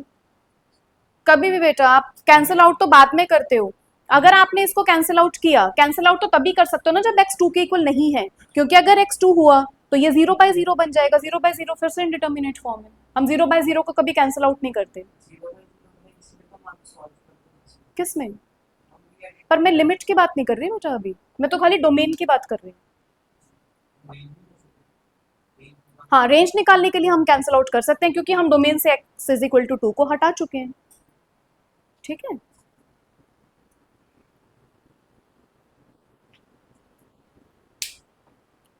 कभी भी बेटा आप कैंसिल आउट तो बाद में करते हो। अगर आपने इसको कैंसिल आउट किया, कैंसिल आउट तो तभी कर सकते हो ना जब x 2 के इक्वल नहीं है, क्योंकि अगर x 2 हुआ तो ये 0/0 बन जाएगा। 0/0 फिर से इंडिटर्मिनेट फॉर्म है, हम 0/0 को कभी कैंसिल आउट नहीं करते। किस में? पर मैं लिमिट की बात नहीं कर रही बेटा, अभी मैं तो खाली डोमेन की बात कर रही हूँ। हाँ, रेंज निकालने के लिए हम कैंसिल आउट कर सकते हैं, क्योंकि हम डोमेन से x इज इक्वल टू 2 को हटा चुके हैं। ठीक है,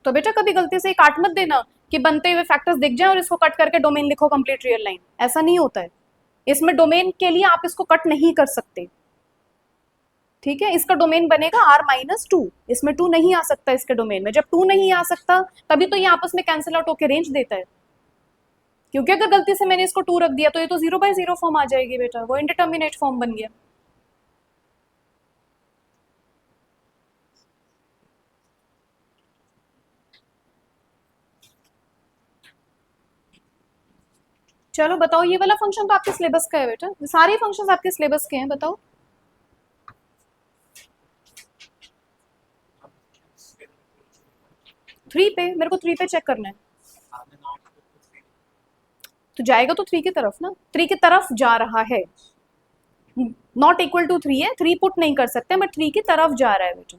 तो बेटा कभी गलती से काट मत देना कि बनते हुए फैक्टर्स दिख जाए और इसको कट करके डोमेन लिखो कंप्लीट रियल लाइन, ऐसा नहीं होता है। इसमें डोमेन के लिए आप इसको कट नहीं कर सकते। ठीक है, इसका डोमेन बनेगा r माइनस टू, इसमें 2 नहीं आ सकता इसके डोमेन में। जब 2 नहीं आ सकता तभी तो ये आपस में कैंसिल आउट होकर रेंज देता है, क्योंकि अगर गलती से मैंने इसको 2 रख दिया तो ये तो 0/0 फॉर्म आ जाएगी बेटा, वो इंडिटर्मिनेट फॉर्म बन गया। चलो बताओ, ये वाला फंक्शन तो आपके सिलेबस का है बेटा, सारे फंक्शंस आपके सिलेबस के हैं, बताओ। थ्री पे, मेरे को थ्री पे चेक करना है। तो जाएगा तो थ्री की तरफ ना, थ्री की तरफ जा रहा है। नॉट इक्वल टू थ्री है, थ्री पुट नहीं कर सकते, बट थ्री की तरफ जा रहा है बेटा।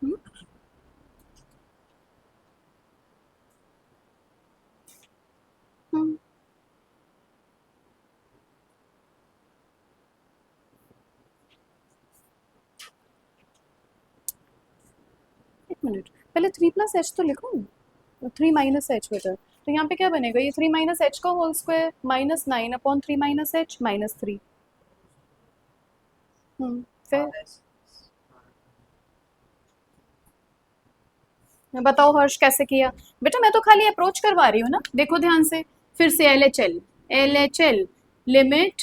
हम्म, हम्म, एक मिनट, पहले थ्री प्लस एच तो लिखो, थ्री माइनस एच बेटा। तो यहाँ पे क्या बनेगा, ये थ्री माइनस एच का whole square minus nine upon three minus H minus three. फिर बताओ हर्ष कैसे किया? बेटा मैं तो खाली अप्रोच करवा रही हूँ ना, देखो ध्यान से। फिर से L H L limit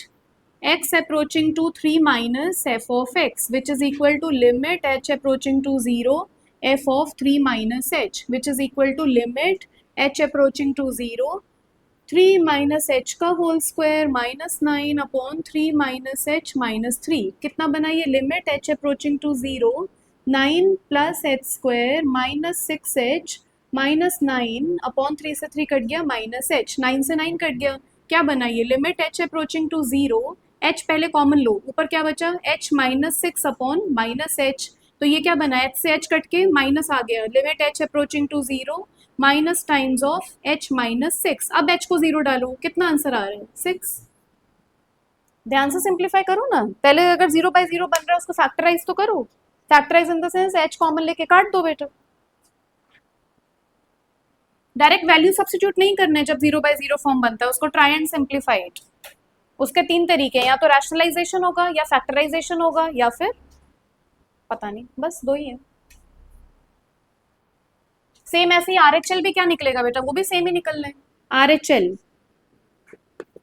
x approaching to three minus F of x which is equal to limit h approaching to zero F of three minus H which is equal to limit h approaching to zero three minus H का whole square minus nine upon three minus H minus three. कितना बना ये? Limit H approaching to zero nine plus H square minus six H minus nine upon three से three cut गया minus h, nine से nine cut गया। क्या बना ये? Limit H approaching to zero, h पहले कॉमन लो, ऊपर क्या बचा? H minus six upon minus h. तो ये क्या बना? एच से एच कट के माइनस आ गया, limit H approaching to zero minus times of h minus six. अब h को जीरो डालो, कितना आंसर आ रहा है? सिक्स। ध्यान से सिंप्लीफाई करो ना, पहले अगर 0/0 बन रहा है उसको फैक्टराइज तो करो। Factorise in the sense h common लेके काट दो बेटा। डायरेक्ट वैल्यू सब्स्टिट्यूट नहीं करना है जब 0/0 फॉर्म बनता है, उसको ट्राई एंड सिंप्लीफाई इट। उसके तीन तरीके हैं, या तो रैशनलाइजेशन होगा, या फैक्टराइजेशन होगा, या फिर पता नहीं, बस दो ही है। सेम ऐसे ही RHL भी क्या निकलेगा बेटा, वो भी सेम ही निकलना है। RHL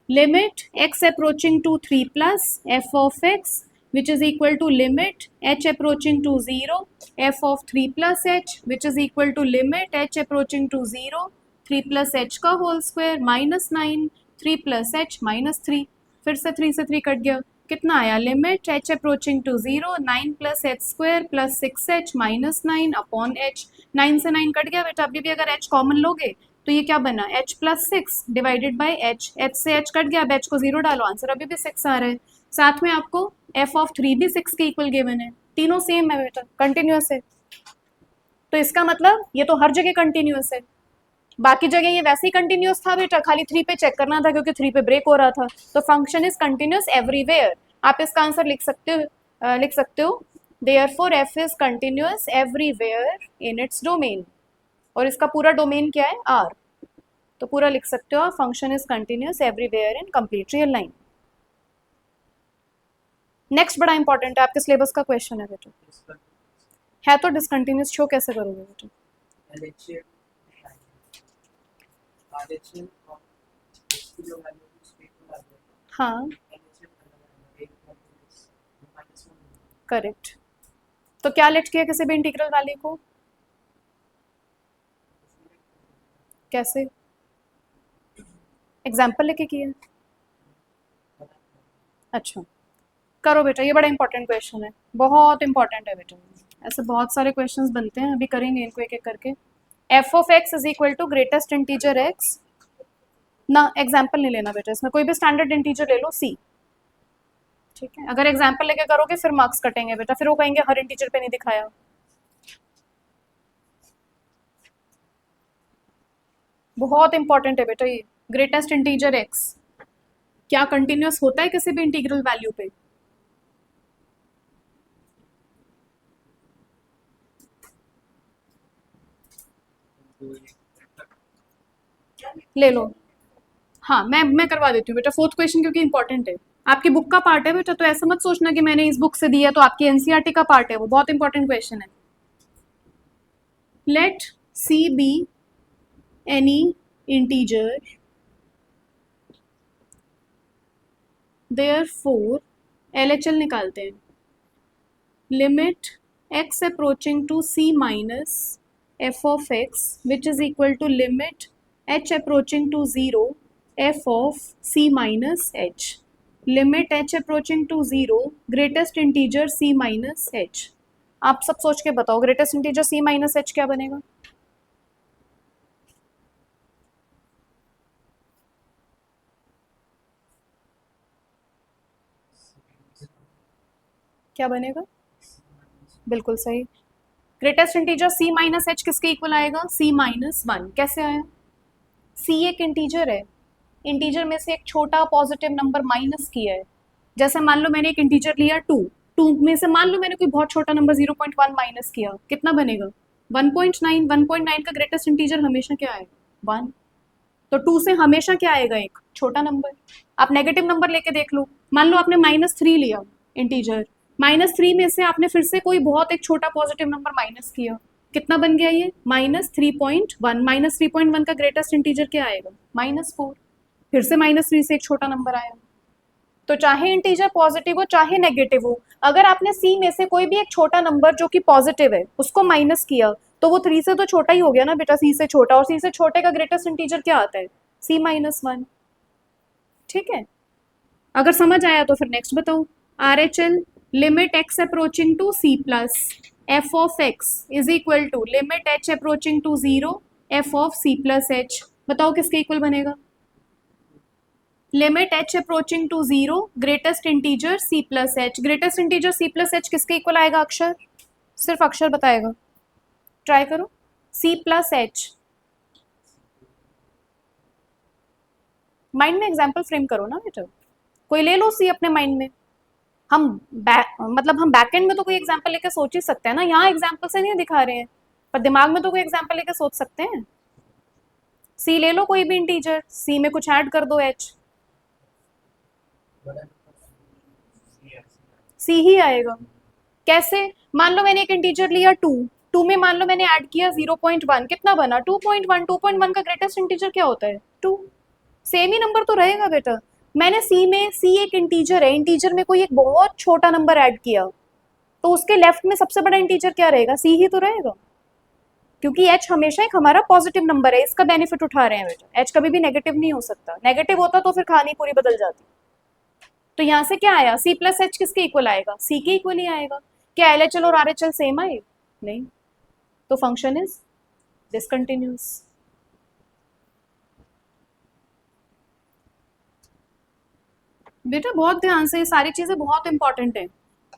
limit x approaching to 3 plus f of x which is equal to limit h approaching to 0 f of 3 plus h which is equal to limit h approaching to 0 3 plus h का whole square minus nine 3 plus h minus three. फिर से 3 से 3 cut गया, कितना आया? Limit h approaching to 0 9 plus H square plus six H minus nine upon h। 9 से 9 cut गया बेटा, अभी भी अगर h कॉमन लोगे तो ये क्या बना? h plus six divided by h, h से h कट गया, अब h को जीरो डालो, आंसर अभी भी सिक्स आ रहा है। साथ में आपको एफ ऑफ 3 भी 6 के इक्वल गिवन है, तीनों सेम है बेटा, कंटिन्यूअस है। तो इसका मतलब ये तो हर जगह कंटिन्यूअस है, बाकी जगह ये वैसे ही कंटिन्यूअस था बेटा, खाली 3 पे चेक करना था क्योंकि 3 पे ब्रेक हो रहा था। तो फंक्शन इज कंटिन्यूअस एवरीवेयर। आप इसका आंसर लिख सकते हो therefore F is continuous everywhere in its domain, और इसका पूरा डोमेन क्या है, आर। तो पूरा लिख सकते हो, function is continuous everywhere in complete real line. Next बड़ा इंपॉर्टेंट है, आपके सिलेबस का क्वेश्चन है बेटा, है तो डिसकंटिन्यूअस शो कैसे करोगे बेटा? हाँ करेक्ट। तो क्या लेट किया किसी भी इंटीग्रल वैल्यू को, कैसे? एग्जाम्पल लेके किया? अच्छा करो बेटा, ये बड़ा इंपॉर्टेंट क्वेश्चन है, बहुत इंपॉर्टेंट है बेटा। ऐसे बहुत सारे क्वेश्चंस बनते हैं, अभी करेंगे इनको एक एक करके। F of x is equal to greatest integer x, ना एग्जाम्पल नहीं लेना बेटा इसमें, कोई भी स्टैंडर्ड इंटीजर ले लो सी, ठीक है? अगर एग्जाम्पल लेके करोगे फिर मार्क्स कटेंगे बेटा, फिर वो कहेंगे हर इंटीजर पे नहीं दिखाया। बहुत इंपॉर्टेंट है बेटा ये, ग्रेटेस्ट इंटीजर एक्स क्या कंटिन्यूअस होता है किसी भी इंटीग्रल वैल्यू पे? ले लो। हाँ मैं करवा देती हूँ बेटा फोर्थ क्वेश्चन, क्योंकि इंपॉर्टेंट है, आपकी बुक का पार्ट है बेटा, तो ऐसा मत सोचना कि मैंने इस बुक से दिया तो आपकी एनसीईआरटी का पार्ट है, वो बहुत इंपॉर्टेंट क्वेश्चन है। Let c be any integer therefore LHL निकालते हैं, limit x approaching to c minus f of x which is equal to limit h approaching to 0 f of c minus h, limit h approaching to 0 greatest integer c minus h। आप सब सोच के बताओ greatest integer c minus h क्या बनेगा? क्या बनेगा? बिल्कुल सही, greatest integer c minus h किसके इक्वल आएगा, c माइनस 1। कैसे आया? c एक इंटीजर है, इंटीजर में से एक छोटा पॉजिटिव नंबर माइनस किया है। जैसे मान लो मैंने एक इंटीजर लिया 2, 2 में से मान लो मैंने कोई बहुत छोटा नंबर 0.1 माइनस किया, कितना बनेगा? 1.9। 1.9 का ग्रेटेस्ट इंटीजर हमेशा क्या आएगा? 1। तो 2 से हमेशा क्या आएगा, एक छोटा नंबर। आप नेगेटिव नंबर लेके देख लो, मान लो आपने -3 लिया इंटीजर, -3 में से आपने फिर से कोई बहुत एक छोटा पॉजिटिव नंबर माइनस किया, कितना बन गया ये? -3.1। -3.1 का ग्रेटेस्ट इंटीजर क्या आएगा? -4। फिर से -3 से एक छोटा नंबर आया। तो चाहे इंटीजर पॉजिटिव हो चाहे नेगेटिव हो, अगर आपने सी में से कोई भी एक छोटा नंबर जो कि पॉजिटिव है उसको माइनस किया, तो वो 3 से तो छोटा ही हो गया ना बेटा, सी से छोटा, और सी से छोटे का ग्रेटेस्ट इंटीजर क्या आता है? c-1। ठीक है, अगर समझ आया तो फिर नेक्स्ट बताओ। RHL limit x approaching to c plus f of x is equal to limit h approaching to 0 f of c plus h, बताओ किसके इक्वल बनेगा? Limit h approaching to 0 greatest integer c plus h, greatest integer c plus h किसके equal आएगा? अक्षर, सिर्फ अक्षर बताएगा, try करो। c प्लस h, माइंड में एग्जाम्पल फ्रेम करो ना बेटा, कोई ले लो c अपने माइंड में। हम हम बैक एंड में तो कोई एग्जाम्पल लेके सोच ही सकते हैं ना, यहाँ एग्जाम्पल से नहीं दिखा रहे हैं, पर दिमाग में तो कोई एग्जाम्पल लेके सोच सकते हैं। c ले लो कोई भी इंटीजर, c में कुछ ऐड कर दो h, c ही आएगा। कैसे? मान लो मैंने एक इंटीजर लिया 2, 2 में मान लो मैंने ऐड किया 0.1, कितना बना? 2.1। 2.1 का ग्रेटेस्ट इंटीजर क्या होता है? 2। सेम ही नंबर तो रहेगा बेटा। मैंने c एक इंटीजर है, इंटीजर में कोई एक बहुत छोटा नंबर ऐड किया, तो उसके लेफ्ट में सबसे बड़ा इंटीजर क्या रहेगा? c ही तो रहेगा, क्योंकि h हमेशा एक हमारा पॉजिटिव नंबर है, इसका बेनिफिट उठा रहे हैं बेटा। h कभी भी नेगेटिव नहीं हो सकता, नेगेटिव होता तो फिर कहानी पूरी बदल जाती। तो यहाँ से क्या आया? c प्लस एच किसके इक्वल आएगा? c के इक्वल ही आएगा। क्या LHL और RHL सेम आए? नहीं, तो फंक्शन इज डिसकंटिन्यूअस। बेटा बहुत ध्यान से, ये सारी चीजें बहुत इंपॉर्टेंट है।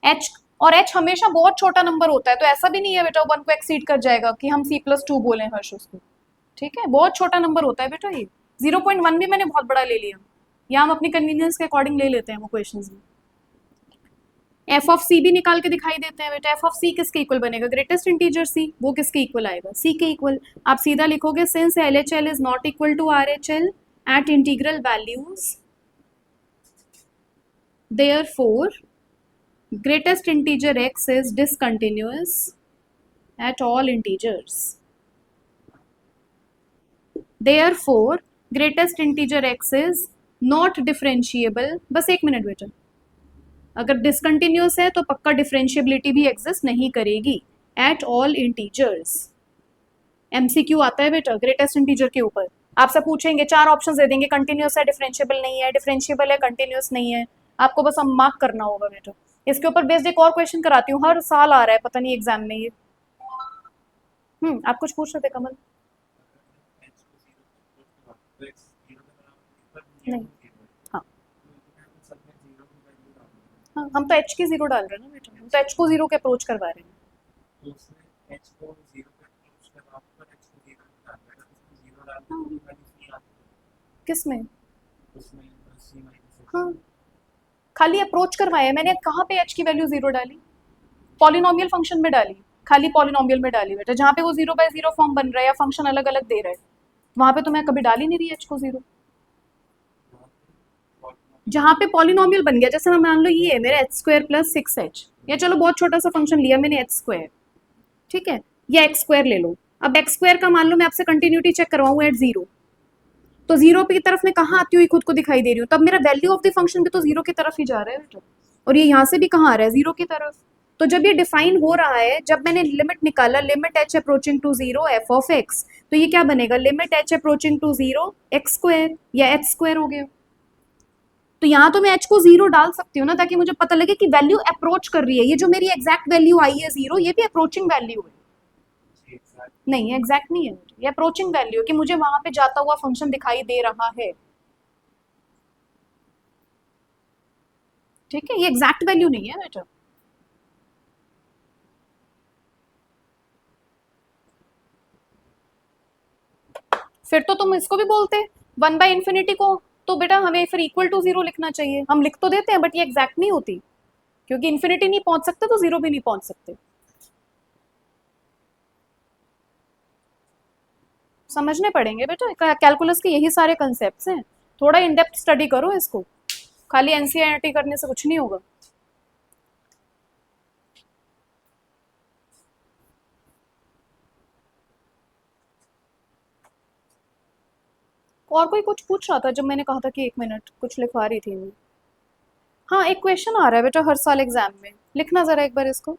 एच, और एच हमेशा बहुत छोटा नंबर होता है, तो ऐसा भी नहीं है बेटा 1 को एक्सीड कर जाएगा कि हम C+2 बोले हर्ष उसको। ठीक है, बहुत छोटा नंबर होता है बेटा ये। 0.1 भी मैंने बहुत बड़ा ले लिया, या हम अपनी कन्वीनियंस के अकॉर्डिंग ले लेते हैं वो क्वेश्चंस में। एफ ऑफ सी भी निकाल के दिखाई देते हैं बेटा। एफ ऑफ सी किसके इक्वल बनेगा? ग्रेटेस्ट इंटीजर सी, वो किसके इक्वल आएगा? सी के इक्वल। आप सीधा लिखोगे since L H L is not equal to R H L at integral values, therefore greatest integer x is discontinuous at all integers. Therefore greatest integer x is not differentiable. बस एक minute बेटा, अगर discontinuous है तो पक्का differentiability भी exist नहीं करेगी एट ऑल इंटीजर्स। एमसीक्यू आता है बेटा ग्रेटेस्ट इंटीजर के ऊपर, आपसे पूछेंगे, चार ऑप्शंस दे देंगे, कंटिन्यूस है, डिफरेंशियबल नहीं है, डिफरेंशियबल है, कंटिन्यूस नहीं है। आपको बस हम मार्क करना होगा बेटा। इसके ऊपर बेस्ड एक और क्वेश्चन कराती हूँ, हर साल आ रहा है, पता नहीं एग्जाम में ये। आप कुछ पूछ रहे थे कमल? नहीं, हाँ हाँ, हम तो एच की जीरो डाल रहे हैं ना बेटा, हम तो एच को जीरो के अप्रोच करवा रहे हैं। हाँ, किस में? हाँ, खाली अप्रोच करवाया मैंने, कहाँ पे एच की वैल्यू जीरो डाली? पॉलिनोमियल फंक्शन में डाली, खाली पॉलिनोमियल में डाली बेटा, जहाँ पे वो 0/0 फॉर्म बन रहा है या फंक्शन अलग अलग दे रहा है, वहां पे तो मैं कभी डाल ही नहीं रही एच को जीरो। जहाँ पे पॉलिनोमियल बन गया, जैसे मैं मान लो ये है मेरा h² + 6h, या चलो बहुत छोटा सा फंक्शन लिया मैंने h², ठीक है, या x² ले लो। अब x² का मान लो मैं आपसे कंटिन्यूटी चेक करवाऊँ एट जीरो, तो जीरो की तरफ मैं कहाँ आती हुई खुद को दिखाई दे रही हूँ, तब मेरा वैल्यू ऑफ द फंक्शन भी तो जीरो की तरफ ही जा रहा है बेटा, और ये यहाँ से भी कहाँ आ रहा है? जीरो की तरफ। तो जब ये डिफाइन हो रहा है, जब मैंने लिमिट निकाला, limit h approaching to zero F of x, तो ये क्या बनेगा? Limit h approaching to zero x² या h² हो गया। तो यहाँ तो मैं h को जीरो डाल सकती हूँ ना, ताकि मुझे पता लगे कि वैल्यू अप्रोच कर रही है। ये जो मेरी एग्जैक्ट वैल्यू आई है जीरो, ये भी अप्रोचिंग वैल्यू है। नहीं, एग्जैक्ट नहीं है, ये अप्रोचिंग वैल्यू है कि मुझे वहां पे जाता हुआ फंक्शन दिखाई दे रहा है। ठीक है, ये एग्जैक्ट वैल्यू नहीं है बेटा। फिर तो तुम इसको भी बोलते 1/∞ को, तो बेटा हमें फिर इक्वल टू जीरो लिखना चाहिए। हम लिख तो देते हैं बट ये एग्जैक्ट नहीं होती, क्योंकि इन्फिनिटी नहीं पहुंच सकते तो जीरो भी नहीं पहुंच सकते। समझने पड़ेंगे बेटा, कैलकुलस के यही सारे कंसेप्ट हैं। थोड़ा इन डेप्थ स्टडी करो इसको, खाली एनसीईआरटी करने से कुछ नहीं होगा। और कोई कुछ पूछ रहा था जब मैंने कहा था कि 1 मिनट, कुछ लिखवा रही थी मैं। हाँ, एक क्वेश्चन आ रहा है बेटा हर साल एग्जाम में, लिखना जरा एक बार इसको।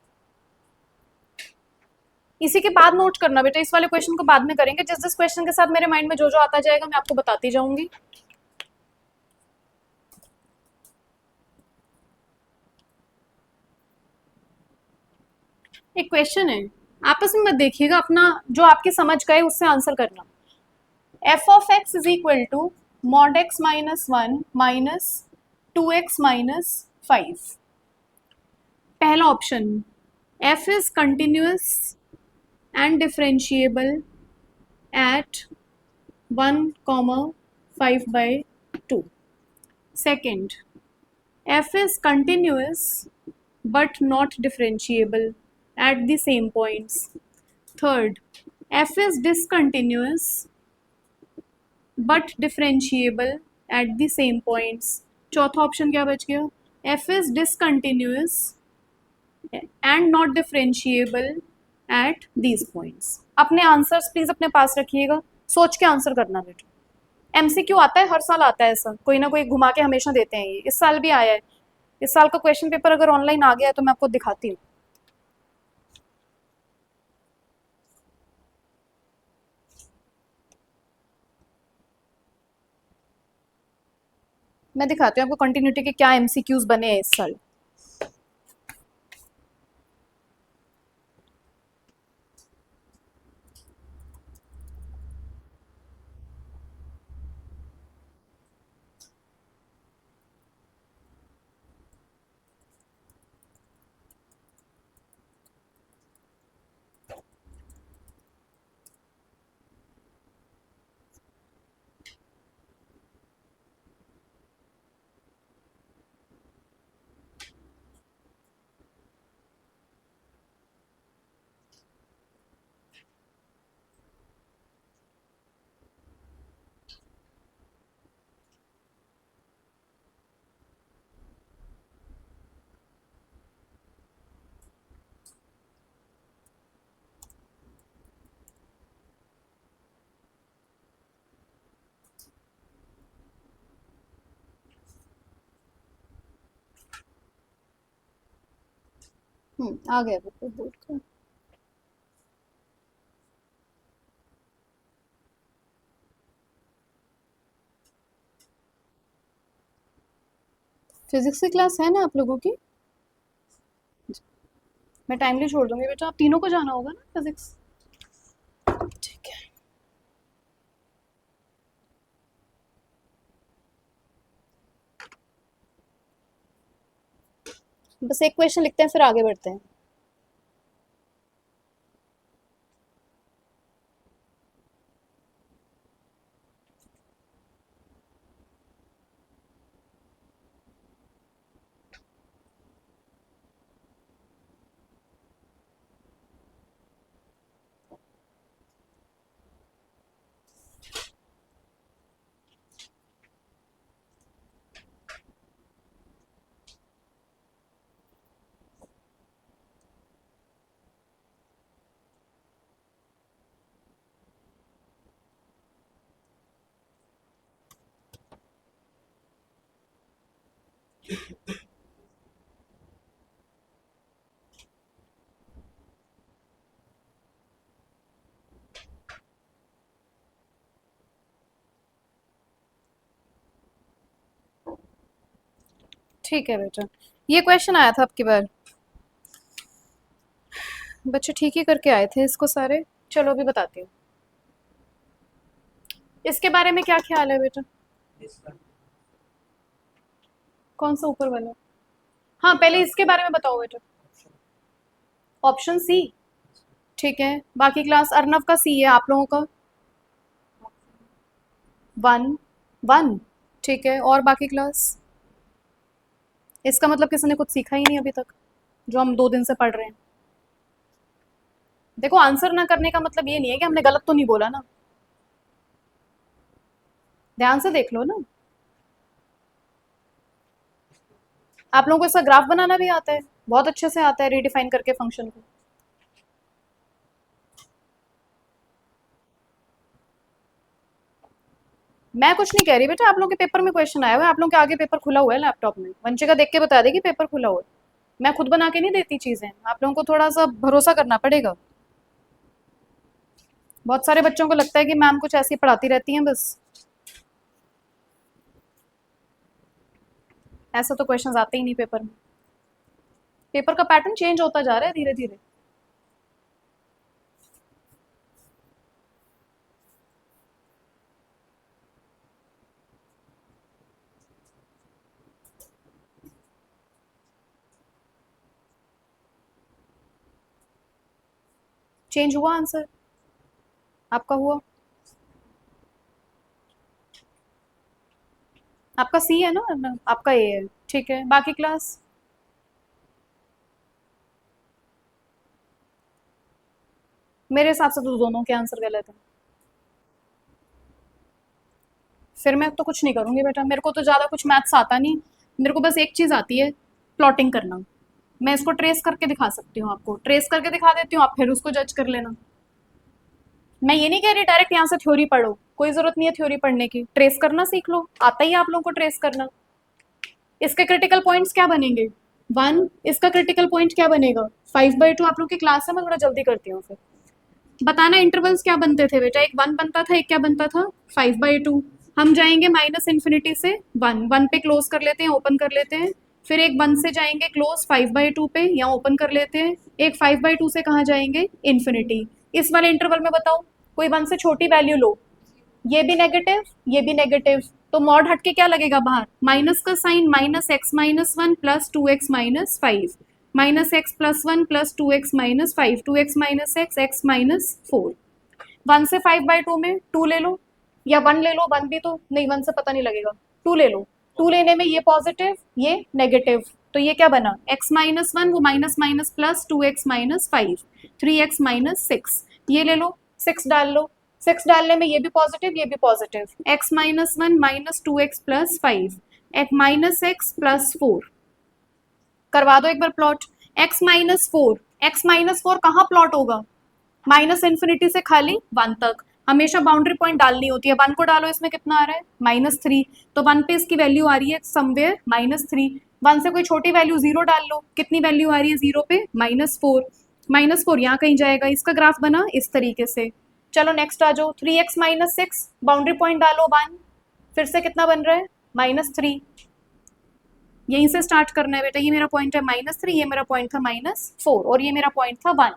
इसी के बाद नोट करना बेटा, इस वाले क्वेश्चन को बाद में करेंगे। जिस जिस क्वेश्चन के साथ मेरे माइंड में जो जो आता जाएगा मैं आपको बताती जाऊंगी। एक क्वेश्चन है, आपस में मत देखिएगा, अपना जो आपके समझ गए उससे आंसर करना। F of x is equal to mod x minus one minus 2x minus 5। पहला option, f is continuous and differentiable at 1,5/2। Second, f is continuous but not differentiable at the same points. Third, f is discontinuous but differentiable at the same points. चौथा option क्या बच गया? f is discontinuous and not differentiable at these points. अपने answers please अपने पास रखिएगा, सोच के answer करना बेटा। एमसीक्यू आता है, हर साल आता है ऐसा, कोई ना कोई घुमा के हमेशा देते हैं। ये इस साल भी आया है। इस साल का क्वेश्चन पेपर अगर ऑनलाइन आ गया है तो मैं आपको दिखाती हूँ। मैं दिखाती हूँ आपको कंटिन्यूटी के क्या एमसीक्यूज बने हैं इस साल। आ गया पेपर बोर्ड का। फिजिक्स की क्लास है ना आप लोगों की? मैं टाइमली छोड़ दूंगी बेटा, आप तीनों को जाना होगा ना फिजिक्स? ठीक है। बस एक क्वेश्चन लिखते हैं फिर आगे बढ़ते हैं। ठीक है बेटा, ये क्वेश्चन आया था आपकी बार, बच्चे ठीक ही करके आए थे इसको सारे। चलो अभी बताती हूँ। इसके बारे में क्या ख्याल है बेटा? कौन सा ऊपर वाला? हाँ पहले इसके बारे में बताओ बेटा। Option C. ठीक है, बाकी क्लास अर्नव का सी है, आप लोगों का वन। वन। ठीक है, और बाकी क्लास? इसका मतलब किसी ने कुछ सीखा ही नहीं अभी तक, जो हम 2 दिन से पढ़ रहे हैं। देखो आंसर ना करने का मतलब ये नहीं है कि हमने गलत तो नहीं बोला ना, ध्यान से देख लो ना। आप लोगों को इसका ग्राफ बनाना भी आता है, बहुत अच्छे से आता है, रीडिफाइन करके फंक्शन को। मैं कुछ नहीं कह रही बेटा, आप लोगों के पेपर में क्वेश्चन आया हुआ है, आप लोगों के आगे पेपर खुला हुआ है लैपटॉप में, वंशिका देख के बता देगी पेपर खुला हुआ है। मैं खुद बना के नहीं देती चीजें, आप लोगों को थोड़ा सा भरोसा करना पड़ेगा। बहुत सारे बच्चों को लगता है कि मैम कुछ ऐसी पढ़ाती रहती हैं बस, ऐसा तो क्वेश्चंस आते ही नहीं पेपर में। पेपर का पैटर्न चेंज होता जा रहा है धीरे धीरे। चेंज हुआ आंसर? आपका हुआ? आपका सी है ना, आपका ए है। ठीक है, बाकी क्लास? मेरे हिसाब से तो दोनों के आंसर गलत है। फिर मैं तो कुछ नहीं करूंगी बेटा, मेरे को तो ज़्यादा कुछ मैथ्स आता नहीं, मेरे को बस एक चीज़ आती है, प्लॉटिंग करना। मैं इसको ट्रेस करके दिखा सकती हूँ, आपको ट्रेस करके दिखा देती हूँ, आप फिर उसको जज कर लेना। मैं ये नहीं कह रही डायरेक्ट यहाँ से थ्योरी पढ़ो, कोई ज़रूरत नहीं है थ्योरी पढ़ने की, ट्रेस करना सीख लो, आता ही है आप लोगों को ट्रेस करना। इसके क्रिटिकल पॉइंट्स क्या बनेंगे? वन। इसका क्रिटिकल पॉइंट क्या बनेगा? 5/2। आप लोग की क्लास है, मैं थोड़ा जल्दी करती हूँ फिर। बताना इंटरवल्स क्या बनते थे बेटा, एक 1 बनता था, एक क्या बनता था? 5/2। हम जाएंगे माइनस इन्फिनिटी से 1, 1 पे क्लोज कर लेते हैं, ओपन कर लेते हैं, फिर एक 1 से जाएंगे क्लोज 5/2 पे, यहाँ ओपन कर लेते हैं, एक 5/2 से कहाँ जाएंगे? इन्फिनिटी। इस वाले इंटरवल में बताओ कोई 1 से छोटी वैल्यू लो, ये भी नेगेटिव, ये भी नेगेटिव, तो मॉड हट के क्या लगेगा बाहर? माइनस का sign, -x-1 plus 2x-5, -x+1 plus 2x-5, 2x - x, x-4। 1 से 5/2 में 2 ले लो, या 1 ले लो, 1 भी तो नहीं, 1 से पता नहीं लगेगा, 2 ले लो। 2 लेने में ये पॉजिटिव ये नेगेटिव, तो ये क्या बना? x-1, वो minus minus plus 2x-5, 3x-6, ये ले लो, 6 डाल लो, 6 डालने में ये भी पॉजिटिव ये भी पॉजिटिव, x-1 -2x+5, -x+4। करवा दो एक बार प्लॉट। x-4, x-4 कहाँ प्लॉट होगा? माइनस इन्फिनिटी से खाली 1 तक, हमेशा बाउंड्री पॉइंट डालनी होती है। 1 को डालो, इसमें कितना आ रहा है? -3, तो 1 पे इसकी वैल्यू आ रही है समवेयर -3। 1 से कोई छोटी वैल्यू 0 डाल लो, कितनी वैल्यू आ रही है 0 पे, -4। -4 यहाँ कहीं जाएगा, इसका ग्राफ बना इस तरीके से। चलो नेक्स्ट आ जाओ, 3x - 6, बाउंड्री पॉइंट डालो 1, फिर से कितना बन रहा है, -3। यहीं से स्टार्ट करना है बेटा, ये मेरा पॉइंट है -3, ये मेरा पॉइंट था -4 और ये मेरा पॉइंट था 1।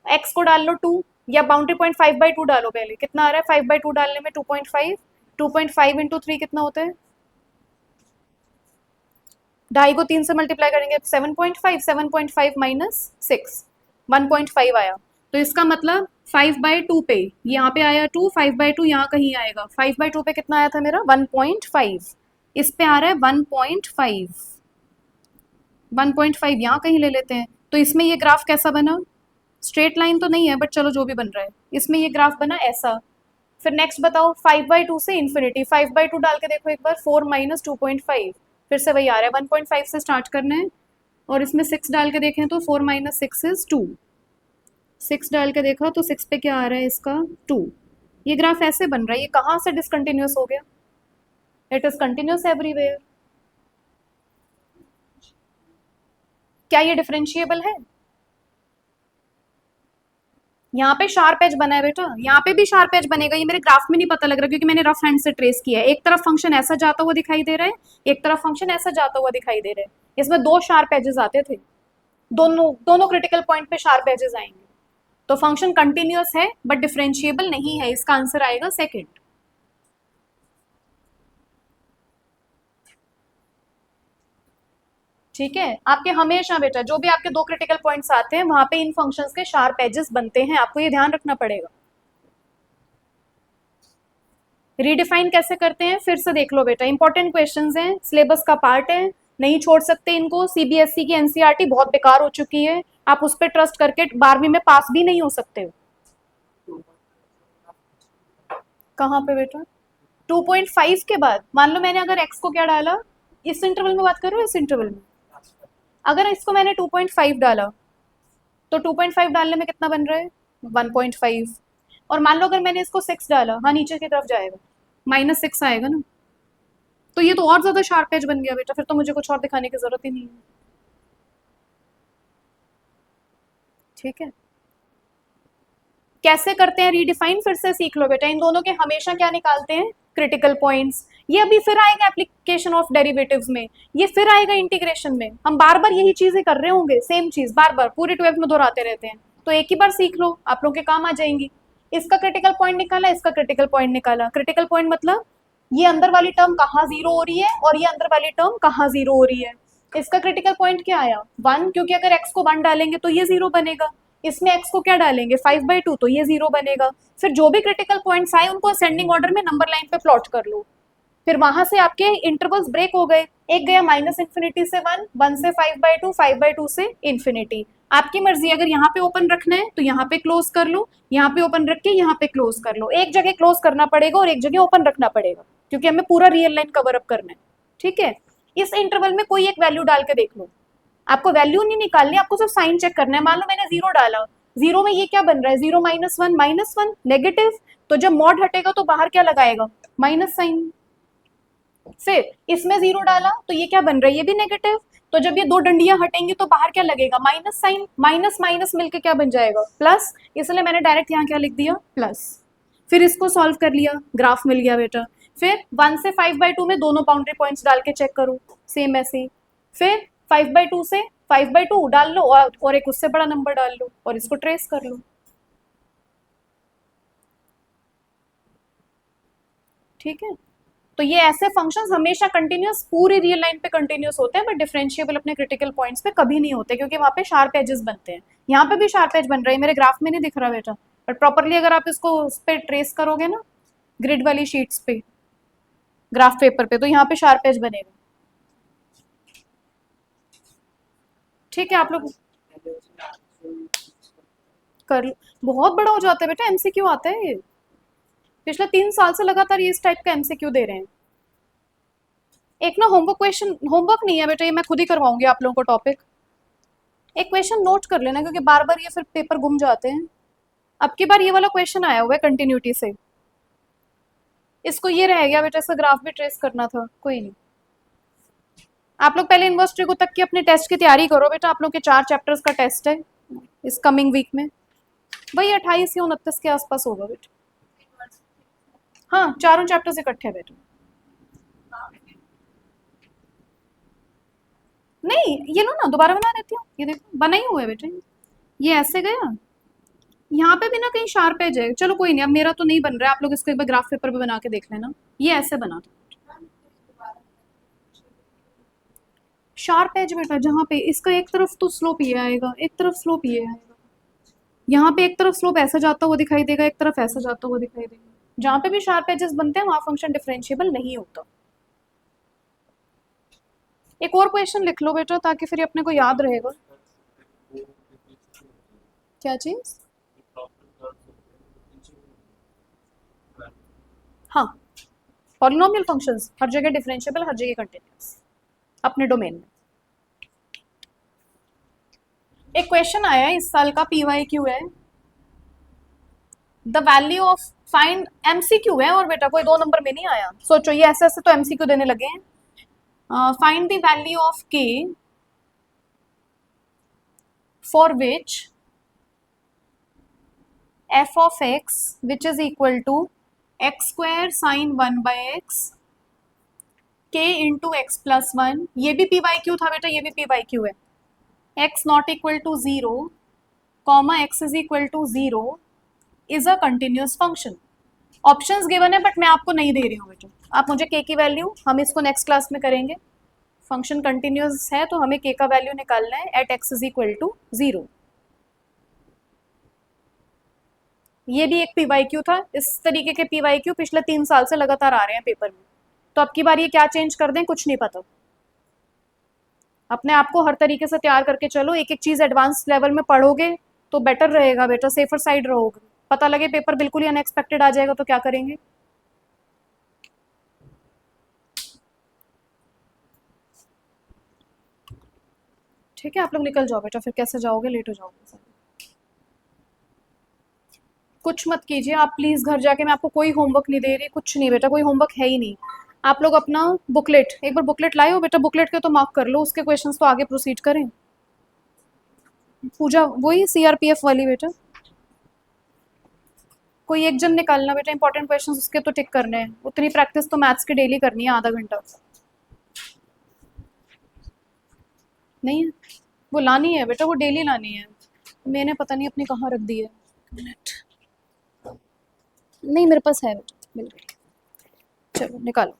x को डाल लो 2 या बाउंड्री पॉइंट 5/2 डालो, पहले कितना आ रहा है 5/2 डालने में 2.5, 2.5 इंटू 3 कितना होता है, 2.5 को 3 से मल्टीप्लाई करेंगे 7.5, 7.5 - 6, 1.5 आया। तो इसका मतलब 5/2 पे यहाँ पे आया 2, 5/2 यहाँ कहीं आएगा, 5/2 पे कितना आया था मेरा 1.5, इस पे आ रहा है 1.5, 1.5 यहाँ कहीं ले लेते हैं। तो इसमें ये ग्राफ कैसा बना, स्ट्रेट लाइन तो नहीं है बट चलो जो भी बन रहा है, इसमें ये ग्राफ बना ऐसा। फिर नेक्स्ट बताओ 5/2 से इन्फिनिटी, 5/2 डाल के देखो एक बार, 4 - 2.5, फिर से वही आ रहा है, 1.5 से स्टार्ट करना है। और इसमें 6 डाल के देखें तो 4 - 6 इज 2, 6 डाल के देखा तो 6 पे क्या आ रहा है इसका 2। ये ग्राफ ऐसे बन रहा है, ये कहाँ से डिसकंटिन्यूस हो गया, इट इज कंटिन्यूस एवरीवेयर। क्या ये डिफरेंशिएबल है, यहाँ पे शार्प एज बना है बेटा, यहाँ पे भी शार्प एज बनेगा, ये मेरे ग्राफ में नहीं पता लग रहा क्योंकि मैंने रफ हैंड से ट्रेस किया है। एक तरफ फंक्शन ऐसा जाता हुआ दिखाई दे रहा है, एक तरफ फंक्शन ऐसा जाता हुआ दिखाई दे रहा है, इसमें दो शार्प एजेस आते थे, दोनों दोनों क्रिटिकल पॉइंट पे शार्प एजेस आएंगे। तो फंक्शन कंटिन्यूअस है बट डिफरेंशिएबल नहीं है, इसका आंसर आएगा सेकेंड। ठीक है, आपके हमेशा बेटा जो भी आपके दो क्रिटिकल पॉइंट्स आते हैं वहां पे इन फंक्शंस के शार्प एजेस बनते हैं, आपको ये ध्यान रखना पड़ेगा। रीडिफाइन कैसे करते हैं फिर से देख लो बेटा, इंपॉर्टेंट क्वेश्चंस हैं, सिलेबस का पार्ट है, नहीं छोड़ सकते इनको। सीबीएसई की एनसीईआरटी बहुत बेकार हो चुकी है, आप उस पर ट्रस्ट करके 12वीं में पास भी नहीं हो सकते हो। कहाँ पे बेटा, 2.5 के बाद मान लो मैंने अगर x को क्या डाला, इस इंटरवल में बात कर रहे हो, इस इंटरवल में अगर इसको मैंने 2.5 डाला तो 2.5 डालने में कितना बन रहा है 1.5, और मान लो अगर मैंने इसको 6 डाला, हाँ नीचे की तरफ जाएगा, -6 आएगा ना। तो ये तो और ज्यादा शार्प एज बन गया बेटा, फिर तो मुझे कुछ और दिखाने की जरूरत ही नहीं है। ठीक है, कैसे करते हैं रीडिफाइन फिर से सीख लो बेटा, इन दोनों के हमेशा क्या निकालते हैं, क्रिटिकल पॉइंट्स। ये अभी फिर आएगा एप्लीकेशन ऑफ डेरिवेटिव्स में, ये फिर आएगा इंटीग्रेशन में, हम बार बार यही चीजें कर रहे होंगे, सेम चीज बार बार पूरी 12th में दोहराते रहते हैं, तो एक ही बार सीख लो, आप लोग के काम आ जाएंगी। इसका क्रिटिकल पॉइंट निकाला, इसका क्रिटिकल पॉइंट निकाला, क्रिटिकल पॉइंट मतलब ये अंदर वाली टर्म कहाँ जीरो हो रही है और ये अंदर वाली टर्म कहाँ जीरो हो रही है। इसका क्रिटिकल पॉइंट क्या आया 1, क्योंकि अगर x को 1 डालेंगे तो ये 0 बनेगा, इसमें x को क्या डालेंगे 5/2 तो ये 0 बनेगा। फिर जो भी क्रिटिकल पॉइंट्स आए उनको असेंडिंग ऑर्डर में नंबर लाइन पे प्लॉट कर लो, फिर वहां से आपके इंटरवल्स ब्रेक हो गए, एक गया -इन्फिनिटी से 1, 1 से 5/2, 5/2 से इन्फिनिटी। आपकी मर्जी, अगर यहाँ पे ओपन रखना है तो यहाँ पे क्लोज कर लो, यहाँ पे ओपन रख के यहाँ पे क्लोज कर लो, एक जगह क्लोज करना पड़ेगा और एक जगह ओपन रखना पड़ेगा क्योंकि हमें पूरा रियल लाइन कवर अप करना है। ठीक है, इस इंटरवल में कोई एक वैल्यू डाल के देख लो, आपको वैल्यू नहीं निकालनी, आपको सिर्फ साइन चेक करना है। मान लो मैंने 0 डाला, 0 में ये क्या बन रहा है 0 - 1 नेगेटिव, तो जब मॉड हटेगा तो बाहर क्या लगाएगा माइनस साइन। फिर इसमें 0 डाला तो ये क्या बन रहा है, ये भी नेगेटिव, तो जब ये दो डंडियां हटेंगी तो बाहर क्या लगेगा माइनस साइन, माइनस माइनस मिलके क्या बन जाएगा प्लस, इसलिए मैंने डायरेक्ट यहाँ क्या लिख दिया प्लस। फिर इसको सॉल्व कर लिया, ग्राफ मिल गया बेटा। फिर 1 से 5/2 में दोनों बाउंड्री पॉइंट्स डाल के चेक करो, सेम ऐसे ही। फिर 5/2 से 5/2 डाल लो और एक उससे बड़ा नंबर डाल लो और इसको ट्रेस कर लो। ठीक है, तो ये ऐसे फंक्शंस हमेशा कंटिन्यूस पूरी रियल लाइन पे कंटिन्यूस होते हैं बट डिफरेंशिएबल अपने क्रिटिकल पॉइंट्स पे कभी नहीं होते क्योंकि वहाँ पे शार्प एजेस बनते हैं। यहाँ पे भी शार्प एज बन रहा है, मेरे ग्राफ में नहीं दिख रहा बेटा, बट प्रॉपरली अगर आप इसको उस पर ट्रेस करोगे ना ग्रिड वाली शीट्स पे, ग्राफ पेपर पे, तो यहाँ पे शार्प एज बनेगा। ठीक है, आप लोग कर लो, बहुत बड़ा हो जाता है बेटा, एमसीक्यू आता है ये, पिछले 3 साल से लगातार ये इस टाइप का एमसीक्यू दे रहे हैं। एक ना होमवर्क क्वेश्चन, होमवर्क नहीं है बेटा ये मैं खुद ही करवाऊंगी आप लोगों को टॉपिक, एक क्वेश्चन नोट कर लेना क्योंकि बार बार ये फिर पेपर गुम जाते हैं। अब की बार ये वाला क्वेश्चन आया हुआ है कंटिन्यूटी से, इसको ये रह गया बेटा, इसका ग्राफ भी ट्रेस करना था, कोई नहीं। आप लोग पहले इनवर्स ट्रिगो तक की अपने टेस्ट की तैयारी करो बेटा, आप लोग के 4 चैप्टर्स का टेस्ट है इस कमिंग वीक में, वही 28 या 29 के आसपास होगा बेटा। हाँ, चारों चैप्टर्स इकट्ठे है बेटा। नहीं, ये लो ना, दोबारा बना देती हूँ, ये देखो बना ही हुआ है बेटा, ये ऐसे गया, यहाँ पे भी ना कहीं शार्प एज है, चलो कोई नहीं, अब मेरा तो नहीं बन रहा है, आप लोग इसको एक बार ग्राफ पेपर पे बना के देख लेना, ये ऐसे बना था शार्प एज बेटा, जहाँ पे इसका एक तरफ तो स्लोप ये आएगा, एक तरफ स्लोप ये आएगा, यहाँ पे एक तरफ स्लोप ऐसा जाता हुआ दिखाई देगा, एक तरफ ऐसा जाता हुआ दिखाई देगा, जहाँ पे भी शार्प एजेस बनते हैं वहां फंक्शन डिफरेंशिएबल नहीं होता। एक और क्वेश्चन लिख लो बेटा ताकि फिर अपने को याद रहेगा। क्या चीज? हाँ, पॉलिनोमियल फंक्शंस हर जगह डिफरेंशिएबल, हर जगह कंटिन्यूअस अपने डोमेन में। एक क्वेश्चन आया है इस साल का, PYQ है, the value of find, MCQ है और बेटा कोई 2 नंबर में नहीं आया, सोचो ये ऐसे ऐसे तो MCQ देने लगे हैं। Find the value of K for which f of x which is equal to x square sin 1 by x k into x plus 1, ये भी PYQ था बेटा, ये भी PYQ है, x not equal to 0 comma x is equal to 0 is a continuous function। Options given है but मैं आपको नहीं दे रही हूँ बेटा, आप मुझे k की वैल्यू, हम इसको नेक्स्ट क्लास में करेंगे, फंक्शन कंटिन्यूस है तो हमें k का वैल्यू निकालना है at x is equal to 0। ये भी एक PYQ था, इस तरीके के PYQ पिछले 3 साल से लगातार आ रहे हैं पेपर में, तो अब की बार ये क्या चेंज कर दें कुछ नहीं पता, अपने आप को हर तरीके से तैयार करके चलो, एक एक चीज एडवांस लेवल में पढ़ोगे तो बेटर रहेगा बेटा, सेफर साइड रहोगे, पता लगे पेपर बिल्कुल ही अनएक्सपेक्टेड आ जाएगा तो क्या करेंगे। ठीक है, आप लोग निकल जाओ बेटा, फिर कैसे जाओगे, लेट हो जाओगे। कुछ मत कीजिए आप प्लीज़, घर जाके, मैं आपको कोई होमवर्क नहीं दे रही, कुछ नहीं बेटा, कोई होमवर्क है ही नहीं। आप लोग अपना बुकलेट, एक बार बुकलेट लाए हो बेटा, बुकलेट के तो मार्क कर लो, उसके क्वेश्चंस तो आगे प्रोसीड करें। पूजा वही CRPF वाली बेटा, कोई एक जन निकालना बेटा, इंपॉर्टेंट क्वेश्चंस उसके तो टिक करने हैं, उतनी प्रैक्टिस तो मैथ्स की डेली करनी है, आधा घंटा नहीं है, वो लानी है बेटा, वो डेली लानी है, मैंने पता नहीं अपनी कहाँ रख दी है, मिनट, नहीं मेरे पास है बेटा, मिल गई, चलो निकालो।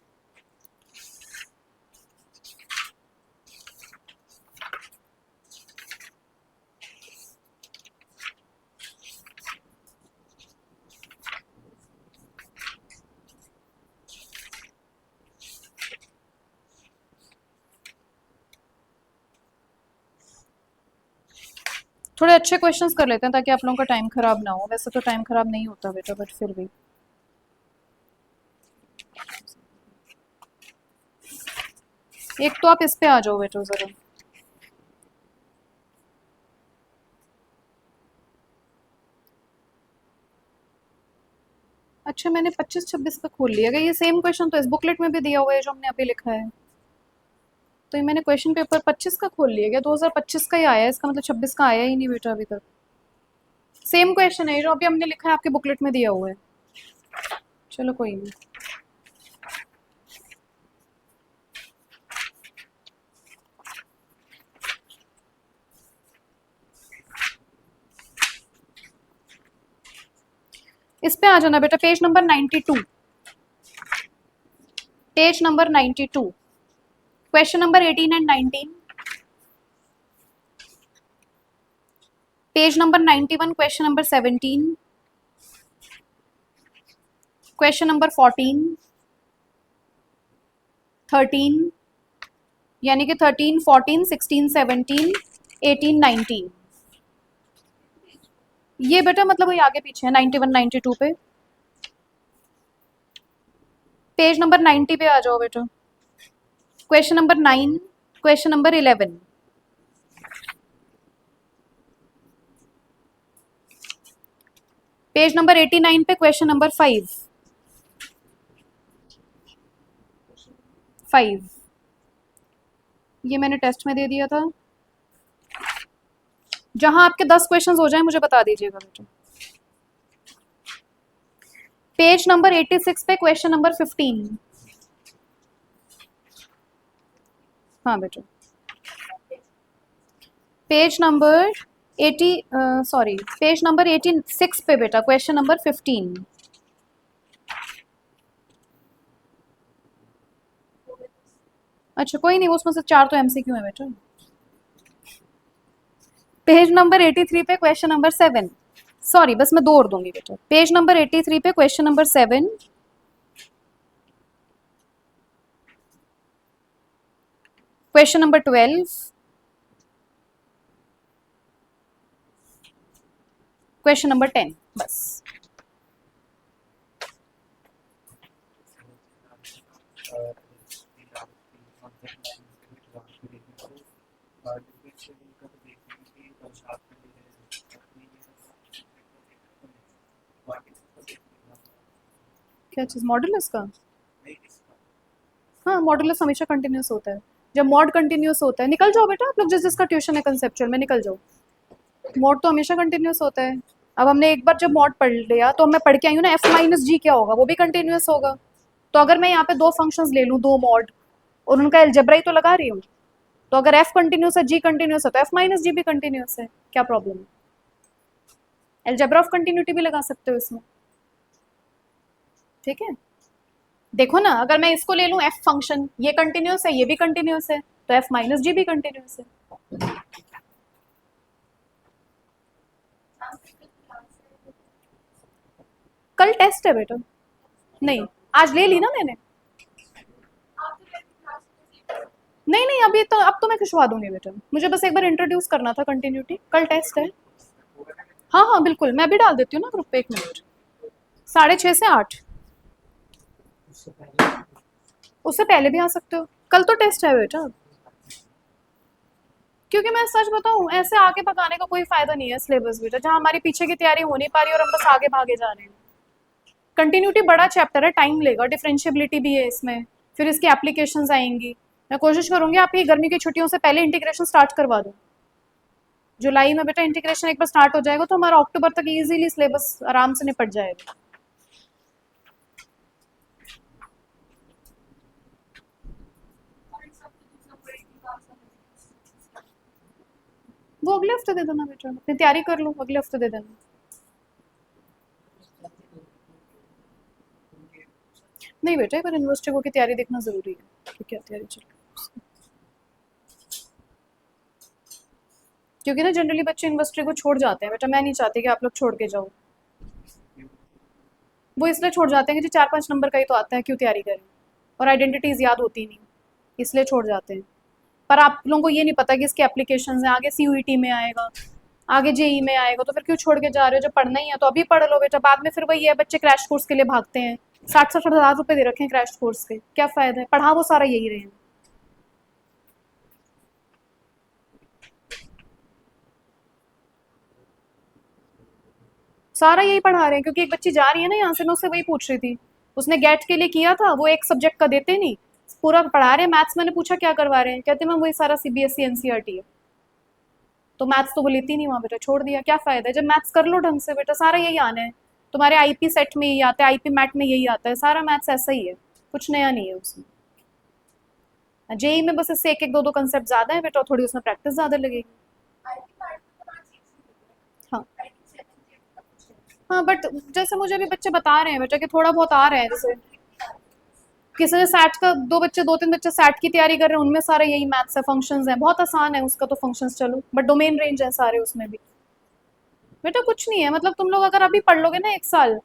थोड़े अच्छे क्वेश्चंस कर लेते हैं ताकि आप लोगों का टाइम खराब ना हो, वैसे तो टाइम खराब नहीं होता बेटा बट फिर भी। एक तो आप इस पे आ जाओ बेटा जरा, अच्छा मैंने 25-26 का खोल लिया, ये सेम क्वेश्चन तो इस बुकलेट में भी दिया हुआ है जो हमने अभी लिखा है, तो ये मैंने क्वेश्चन पेपर 25 का खोल लिया गया, 2025 का ही आया है, इसका मतलब 26 का आया ही नहीं बेटा अभी तक, सेम क्वेश्चन है जो अभी हमने लिखा है, आपके बुकलेट में दिया हुआ है, चलो कोई नहीं। इस पे आ जाना बेटा, page number 92, page number 92, question number 18 and 19, page number 91, question number 17, question number 14, 13, यानी कि 13, 14, 16, 17, 18, 19, ये बेटा मतलब वही आगे पीछे है 91, 92 पे, पेज नंबर 90 पे आ जाओ बेटा, question number 9, question number 11, page number 89 पे क्वेश्चन नंबर 5, 5, ये मैंने टेस्ट में दे दिया था। जहां आपके 10 क्वेश्चंस हो जाए मुझे बता दीजिएगा बेटा। पेज नंबर 86 पे क्वेश्चन नंबर 15। हाँ बेटा, page number 80, sorry page number 86 पे बेटा, क्वेश्चन नंबर 15। अच्छा कोई नहीं, उसमें से 4 तो एमसीक्यू है बेटा। पेज नंबर 83 पे क्वेश्चन नंबर 7, सॉरी बस मैं 2 और दूंगी बेटा। पेज नंबर 83 पे question number 7, question number 12, question number 10, बस। क्या चीज़, मॉडुलस का? हाँ मॉडुलस हमेशा कंटिन्यूस होता है। जब मॉड कंटिन्यूस होता है, निकल जाओ बेटा आप लोग जिस जिसका ट्यूशन है कंसेप्चुअल में, निकल जाओ। मॉड तो हमेशा कंटिन्यूस होता है। अब हमने एक बार जब मॉड पढ़ लिया तो मैं पढ़ के आई हूँ ना, एफ माइनस जी क्या होगा, वो भी कंटिन्यूस होगा। तो अगर मैं यहाँ पे 2 फंक्शंस ले लूँ, 2 मॉड, और उनका एलजेब्रा ही तो लगा रही हूँ, तो अगर एफ कंटिन्यूस है, जी कंटिन्यूस है, तो एफ माइनस जी भी कंटिन्यूस है, क्या प्रॉब्लम है? एलजेब्रा ऑफ कंटिन्यूटी भी लगा सकते हो इसमें, ठीक है। देखो ना, अगर मैं इसको ले लूँ एफ फंक्शन, ये कंटिन्यूस है, ये भी कंटिन्यूस है, तो एफ माइनस जी भी कंटिन्यूस है। कल टेस्ट है बेटा। नहीं, आज ले ली ना मैंने। नहीं नहीं, अभी तो अब तो मैं खिंचवा दूंगी बेटा, मुझे बस एक बार इंट्रोड्यूस करना था कंटिन्यूटी। कल टेस्ट है। हाँ हाँ बिल्कुल, मैं भी डाल देती हूँ ना ग्रुप पे, 1 मिनट। 6:30 से 8। उससे पहले भी आ सकते हो, कल तो टेस्ट है बेटा। क्योंकि मैं सच बताऊं, ऐसे आगे भगाने का कोई फायदा नहीं है सिलेबस बेटा, जहाँ हमारी पीछे की तैयारी हो नहीं पा रही और हम बस आगे भागे जा रहे हैं। कंटिन्यूटी बड़ा चैप्टर है, टाइम लेगा, डिफरेंशियबिलिटी भी है इसमें, फिर इसकी एप्लीकेशंस आएंगी। मैं कोशिश करूंगी आपकी गर्मी की छुट्टियों से पहले इंटीग्रेशन स्टार्ट करवा दूँ। जुलाई में बेटा इंटीग्रेशन एक बार स्टार्ट हो जाएगा तो हमारा अक्टूबर तक इजीली सिलेबस आराम से निपट जाएगा। वो अगले हफ्ते दे देना बेटा, अपनी तैयारी कर लो, अगले हफ्ते दे देना। नहीं बेटा, एक बार यूनिवर्सिटी को की तैयारी देखना जरूरी है कि क्या तैयारी चल रही है उसकी। क्योंकि ना जनरली बच्चे यूनिवर्सिटी को छोड़ जाते हैं बेटा, मैं नहीं चाहती कि आप लोग छोड़ के जाओ। वो इसलिए छोड़ जाते हैं कि जी 4-5 नंबर का ही तो आता है, क्यों तैयारी करें, और आइडेंटिटीज याद होती नहीं, इसलिए छोड़ जाते हैं। पर आप लोगों को ये नहीं पता कि इसके एप्लीकेशन हैं, आगे सीयूईटी में आएगा, आगे जेई में आएगा, तो फिर क्यों छोड़ के जा रहे हो? जब पढ़ना ही है तो अभी पढ़ लो बेटा, बाद में फिर वही है, बच्चे क्रैश कोर्स के लिए भागते हैं। 60-60 हज़ार रुपए दे रखे हैं क्रैश कोर्स के, क्या फायदा है? पढ़ा वो सारा यही रहे हैं। सारा यही पढ़ा रहे हैं, क्योंकि एक बच्ची जा रही है ना यहाँ से, मैं उससे वही पूछ रही थी। उसने गेट के लिए किया था, वो एक सब्जेक्ट का देते नहीं, पूरा पढ़ा रहे हैं मैथ्स। मैंने पूछा क्या करवा रहे हैं, कहते मैम वही सारा सीबीएसई एनसीईआरटी है। तो मैथ्स तो वो लेती नहीं वहाँ बेटा, छोड़ दिया, क्या फायदा है? जब मैथ्स कर लो ढंग से बेटा, सारा यही आना है। तुम्हारे आईपी सेट में यही आता है, आईपी मैट में यही आता है, सारा मैथ्स ऐसा ही है, कुछ नया नहीं है उसमें। जेई में बस इससे एक एक दो दो कंसेप्ट ज्यादा है बेटा, थोड़ी उसमें प्रैक्टिस ज्यादा लगेगी। हाँ हाँ, बट जैसे मुझे भी बच्चे बता रहे हैं बेटा कि थोड़ा बहुत आ रहा है, जैसे किसी ने सैट का, 2-3 बच्चे सैट की तैयारी कर रहे हैं, उनमें सारे यही मैथ्स है, फंक्शंस हैं, बहुत आसान है उसका तो फंक्शंस, चलो, बट डोमेन रेंज है सारे उसमें भी। बेटा कुछ नहीं है, मतलब तुम लोग अगर अभी पढ़ लोगे ना 1 साल,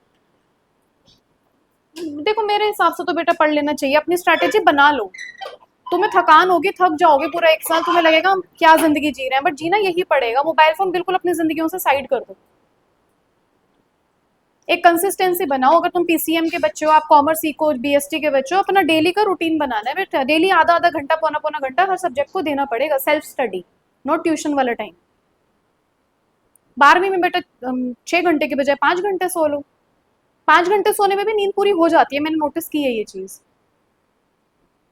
देखो मेरे हिसाब से तो बेटा पढ़ लेना चाहिए, अपनी स्ट्रैटेजी बना लो। तुम्हें थकान होगी, थक जाओगे पूरा 1 साल, तुम्हें लगेगा हम क्या जिंदगी जी रहे हैं, बट जीना यही पड़ेगा। मोबाइल फोन बिल्कुल अपनी जिंदगियों से साइड कर दो। एक कंसिस्टेंसी बनाओ, अगर तुम पीसीएम के बच्चे हो, आप कॉमर्स इको बीएसटी के बच्चे हो, अपना डेली का रूटीन बनाना है बेटा। डेली आधा आधा घंटा, पौना पौना घंटा हर सब्जेक्ट को देना पड़ेगा, सेल्फ स्टडी, नॉट ट्यूशन वाला टाइम। 12वीं में बेटा 6 घंटे के बजाय 5 घंटे सो लो। 5 घंटे सोने में भी नींद पूरी हो जाती है, मैंने नोटिस की है ये चीज।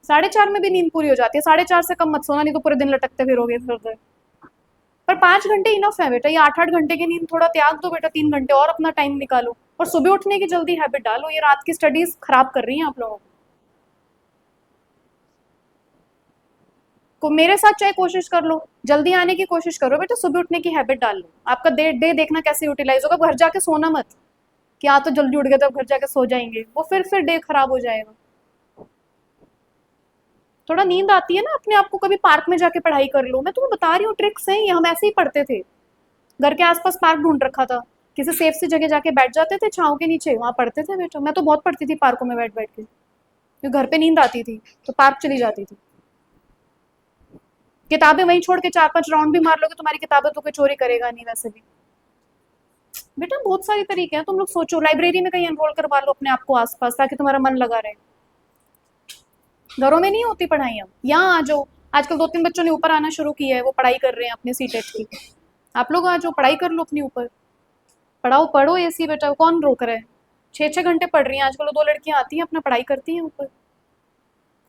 4:30 में भी नींद पूरी हो जाती है, 4:30 से कम मत सोना, नहीं तो पूरे दिन लटकते फिरोगे इधर उधर। पर 5 घंटे इनफ है बेटा, ये 8-8 घंटे की नींद थोड़ा त्याग दो बेटा, 3 घंटे और अपना टाइम निकालो, और सुबह उठने की जल्दी हैबिट डालो, ये रात की स्टडीज खराब कर रही हैं आप लोगों को। मेरे साथ चाहे कोशिश कर लो, जल्दी आने की कोशिश करो बेटा, सुबह उठने की हैबिट डाल लो, आपका डे डे देखना कैसे यूटिलाइज होगा। घर जाके सोना मत कि हाँ तो जल्दी उठ गए तो अब घर जाके सो जाएंगे, वो फिर डे खराब हो जाएगा। थोड़ा नींद आती है ना, अपने आप को कभी पार्क में जाके पढ़ाई कर लो, मैं तुम्हें बता रही हूँ ट्रिक्स हैं ये, हम ऐसे ही पढ़ते थे। घर के आसपास पार्क ढूंढ रखा था, किसी सेफ सी जगह जाके बैठ जाते थे छाँव के नीचे, वहां पढ़ते थे बेटा। मैं तो बहुत पढ़ती थी पार्कों में बैठ बैठ के, क्योंकि घर पे नींद आती थी तो पार्क चली जाती थी। किताबें वहीं छोड़ के 4-5 राउंड भी मार लोगे, तुम्हारी किताबें तो कोई चोरी करेगा नहीं वैसे भी। बेटा बहुत सारे तरीके हैं, तुम लोग सोचो, लाइब्रेरी में कहीं एनरोल करवा लो अपने आप को आसपास, ताकि तुम्हारा मन लगा रहे। घरों में नहीं होती पढ़ाइयाँ, यहाँ आ जाओ। आजकल 2-3 बच्चों ने ऊपर आना शुरू किया है, वो पढ़ाई कर रहे हैं अपने सीटेट की। आप लोग आ जाओ, पढ़ाई कर लो अपनी ऊपर, पढ़ाओ पढ़ो, ऐसी बेटा कौन रोक रहा है। 6-6 घंटे पढ़ रही हैं आजकल, 2 लड़कियां आती हैं अपना पढ़ाई करती हैं ऊपर,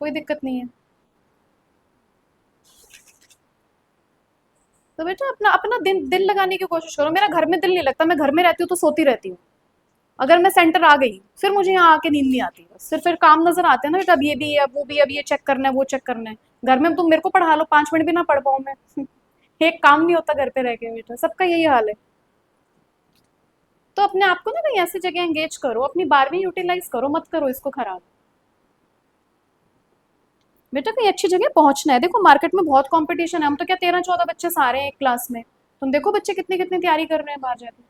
कोई दिक्कत नहीं है। तो बेटा अपना अपना दिल लगाने की कोशिश करो। मेरा घर में दिल नहीं लगता, मैं घर में रहती हूँ तो सोती रहती हूँ। अगर मैं सेंटर आ गई फिर मुझे यहाँ आके नींद नहीं आती, बस फिर काम नजर आते हैं ना बेटा, अब ये भी है, अब वो भी, अब ये चेक करना है, वो चेक करना है। घर में तुम मेरे को पढ़ा लो, 5 मिनट भी ना पढ़ पाऊँ मैं एक काम नहीं होता घर पे रह के बेटा, सबका यही हाल है। तो अपने आप को ना कहीं ऐसी जगह एंगेज करो, अपनी 12वीं यूटिलाइज करो, मत करो इसको खराब। बेटा कहीं अच्छी जगह पहुंचना है, देखो मार्केट में बहुत कंपटीशन है, हम तो क्या 13-14 बच्चे सारे हैं एक क्लास में, तुम देखो बच्चे कितनी कितनी तैयारी कर रहे हैं बाहर जाके।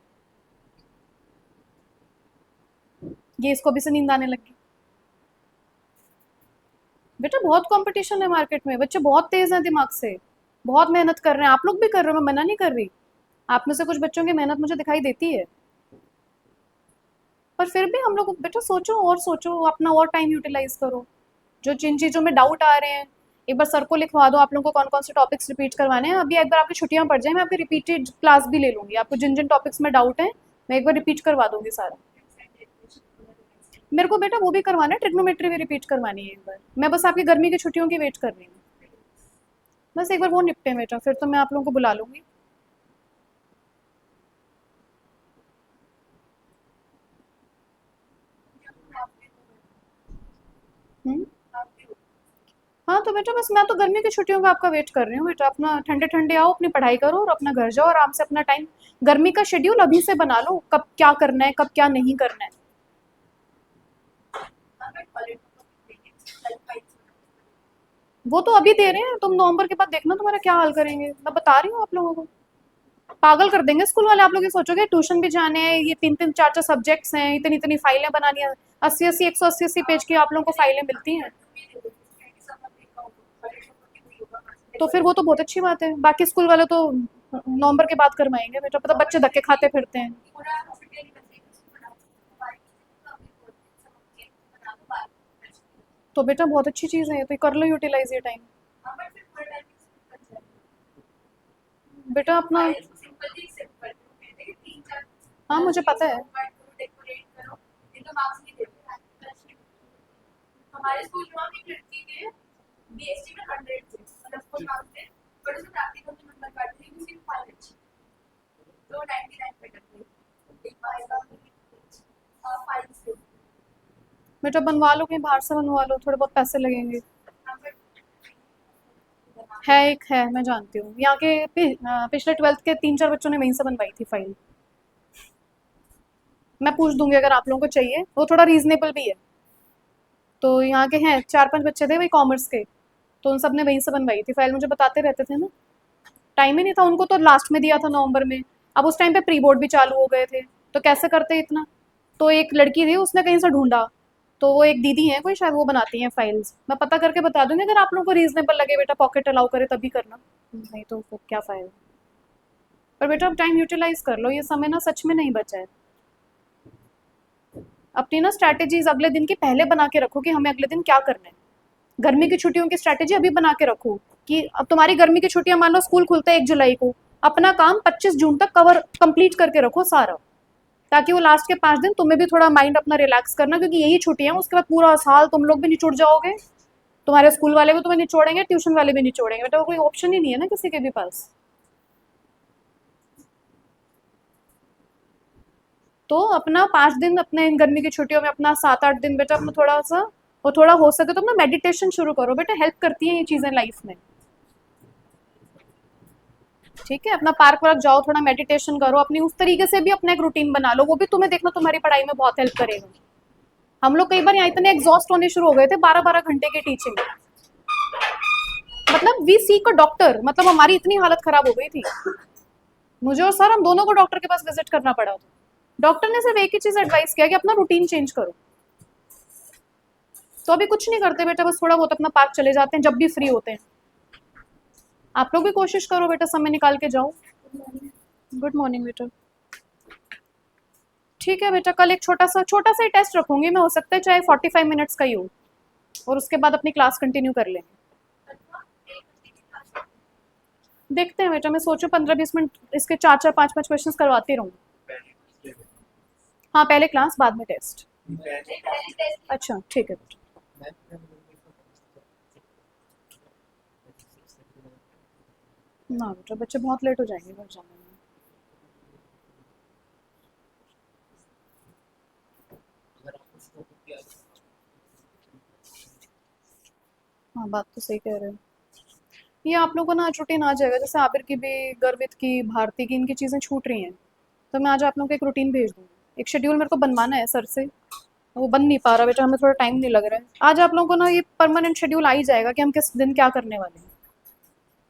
ये इसको भी से नींद आने लगी। बेटा बहुत कंपटीशन है मार्केट में, बच्चे बहुत तेज हैं दिमाग से, बहुत मेहनत कर रहे हैं, आप लोग भी कर रहे हो, मैं मना नहीं कर रही। आप में से कुछ बच्चों की मेहनत मुझे दिखाई देती है, पर फिर भी हम लोग बेटा सोचो, और सोचो, अपना और टाइम यूटिलाइज करो। जो जिन चीज़ों में डाउट आ रहे हैं, एक बार सर को लिखवा दो, आप लोगों को कौन कौन से टॉपिक्स रिपीट करवाने हैं। अभी एक बार आपकी छुट्टियां पड़ जाए, मैं आपकी रिपीटेड क्लास भी ले लूंगी, आपको जिन जिन टॉपिक्स में डाउट है मैं एक बार रिपीट करवा दूंगी सारा। मेरे को बेटा वो भी करवाना है, ट्रिग्नोमेट्री भी रिपीट करवानी है एक बार, मैं बस आपकी गर्मी की छुट्टियों की वेट कर रही हूँ। बस एक बार वो निपटे बेटा, फिर तो मैं आप लोगों को बुला लूंगी। हम्म। हाँ तो बेटा बस मैं तो गर्मी की छुट्टियों का आपका वेट कर रही हूँ बेटा, अपना ठंडे ठंडे आओ, अपनी पढ़ाई करो और अपना घर जाओ आराम से, अपना टाइम, गर्मी का शेड्यूल अभी से बना लो, कब क्या करना है कब क्या नहीं करना है। वो तो अभी दे रहे हैं, तुम नवंबर के बाद देखना तुम्हारा क्या हाल करेंगे, मैं बता रही हूँ आप लोगों को। पागल कर देंगे स्कूल वाले, आप लोग ये सोचोगे ट्यूशन भी जाने हैं, ये 3-3 4-4 सब्जेक्ट्स हैं, इतनी इतनी फाइलें बनानी है, 80-80 180-80 पेज की आप लोगों को फाइलें मिलती हैं। तो फिर वो तो बहुत अच्छी बात है, बाकी स्कूल वाले तो नवंबर के बाद करवाएंगे बेटा, पता बच्चे धक्के खाते फिरते हैं। तो बेटा बहुत अच्छी चीज़ है ये, तो कर लो यूटिलाइज ये टाइम। बेटा अपना, हाँ मुझे पता है। बेटा बनवा लो, कहीं बाहर से बनवा लो, थोड़े बहुत पैसे लगेंगे। है एक है, मैं जानती हूँ, यहाँ के पिछले 12th के 3-4 बच्चों ने वहीं से बनवाई थी फाइल। मैं पूछ दूंगी अगर आप लोगों को चाहिए, वो थोड़ा रीजनेबल भी है। तो यहाँ के हैं 4-5 बच्चे थे वही कॉमर्स के, तो उन सब ने वहीं से बनवाई थी फाइल, मुझे बताते रहते थे ना। टाइम ही नहीं था उनको, तो लास्ट में दिया था नवंबर में। अब उस टाइम पे प्री बोर्ड भी चालू हो गए थे, तो कैसे करते इतना। तो एक लड़की थी, उसने कहीं से ढूंढा, तो वो एक दीदी है कोई शायद, वो बनाती हैं फाइल्स, मैं पता करके बता दूंगी, अगर आप लोगों को रीजनेबल लगे बेटा, पॉकेट अलाउ करे तभी करना, नहीं तो फिर क्या फायदा। पर बेटा अब टाइम यूटिलाइज कर लो, ये समय ना सच में नहीं बचा है। अपनी ना स्ट्रैटेजीज अगले दिन की पहले बना के रखो कि हमें अगले दिन क्या करना है। गर्मी की छुट्टियों की स्ट्रैटेजी अभी बना के रखो, कि अब तुम्हारी गर्मी की छुट्टियां, मान लो स्कूल खुलता है 1 जुलाई को, अपना काम 25 जून तक कवर कंप्लीट करके रखो सारा, ताकि वो लास्ट के 5 दिन तुम्हें भी थोड़ा माइंड अपना रिलैक्स करना, क्योंकि यही छुट्टियां, उसके बाद पूरा साल तुम लोग भी निचुट जाओगे, तुम्हारे स्कूल वाले भी तुम्हें निचोड़ेंगे, ट्यूशन वाले भी निचोड़ेंगे बेटा, वो कोई ऑप्शन ही नहीं है ना किसी के भी पास। तो अपना 5 दिन अपने इन गर्मी की छुट्टियों में अपना 7-8 दिन बेटा अपना थोड़ा सा, और थोड़ा हो सके तो अपना मेडिटेशन शुरू करो बेटा, हेल्प करती है ये चीज़ें लाइफ में। ठीक है, अपना पार्क वार्क जाओ, थोड़ा मेडिटेशन करो, अपनी उस तरीके से भी अपना एक रूटीन बना लो, वो भी तुम्हें देखना तुम्हारी पढ़ाई में बहुत हेल्प करेगा। हम लोग कई बार यहाँ इतने एग्जॉस्ट होने शुरू हो गए थे 12-12 घंटे की टीचिंग, मतलब वी सी का डॉक्टर, मतलब हमारी इतनी हालत खराब हो गई थी, मुझे और सर हम दोनों को डॉक्टर के पास विजिट करना पड़ा था। डॉक्टर ने सिर्फ एक ही चीज एडवाइस किया कि अपना रूटीन चेंज करो। तो अभी कुछ नहीं करते बेटा, बस थोड़ा बहुत अपना पार्क चले जाते हैं जब भी फ्री होते हैं। आप लोग भी कोशिश करो बेटा, समय निकाल के जाओ। गुड मॉर्निंग बेटा। ठीक है बेटा, कल एक छोटा सा ही टेस्ट रखूंगी मैं, हो सकता है चाहे 45 मिनट्स का ही हो, और उसके बाद अपनी क्लास कंटिन्यू कर लेंगे। देखते हैं बेटा, मैं सोचूं 15-20 मिनट इसके 4-4 5-5 क्वेश्चन करवाती रहूँ। हाँ, पहले क्लास बाद में टेस्ट। अच्छा ठीक है बेटा। ना बेटा, बच्चे बहुत लेट हो जाएंगे घर जाने में। हाँ, बात तो सही कह रहे हो। ये आप लोगों को ना आज रूटीन आ जाएगा, जैसे आबिर की भी, गर्वित की, भारती की, इनकी चीज़ें छूट रही हैं, तो मैं आज आप लोगों को एक रूटीन भेज दूँगी। एक शेड्यूल मेरे को बनवाना है सर से, वो बन नहीं पा रहा बेटा, हमें थोड़ा टाइम नहीं लग रहा है। आज आप लोगों को ना ये परमानेंट शेड्यूल आ ही जाएगा कि हम किस दिन क्या करने वाले हैं।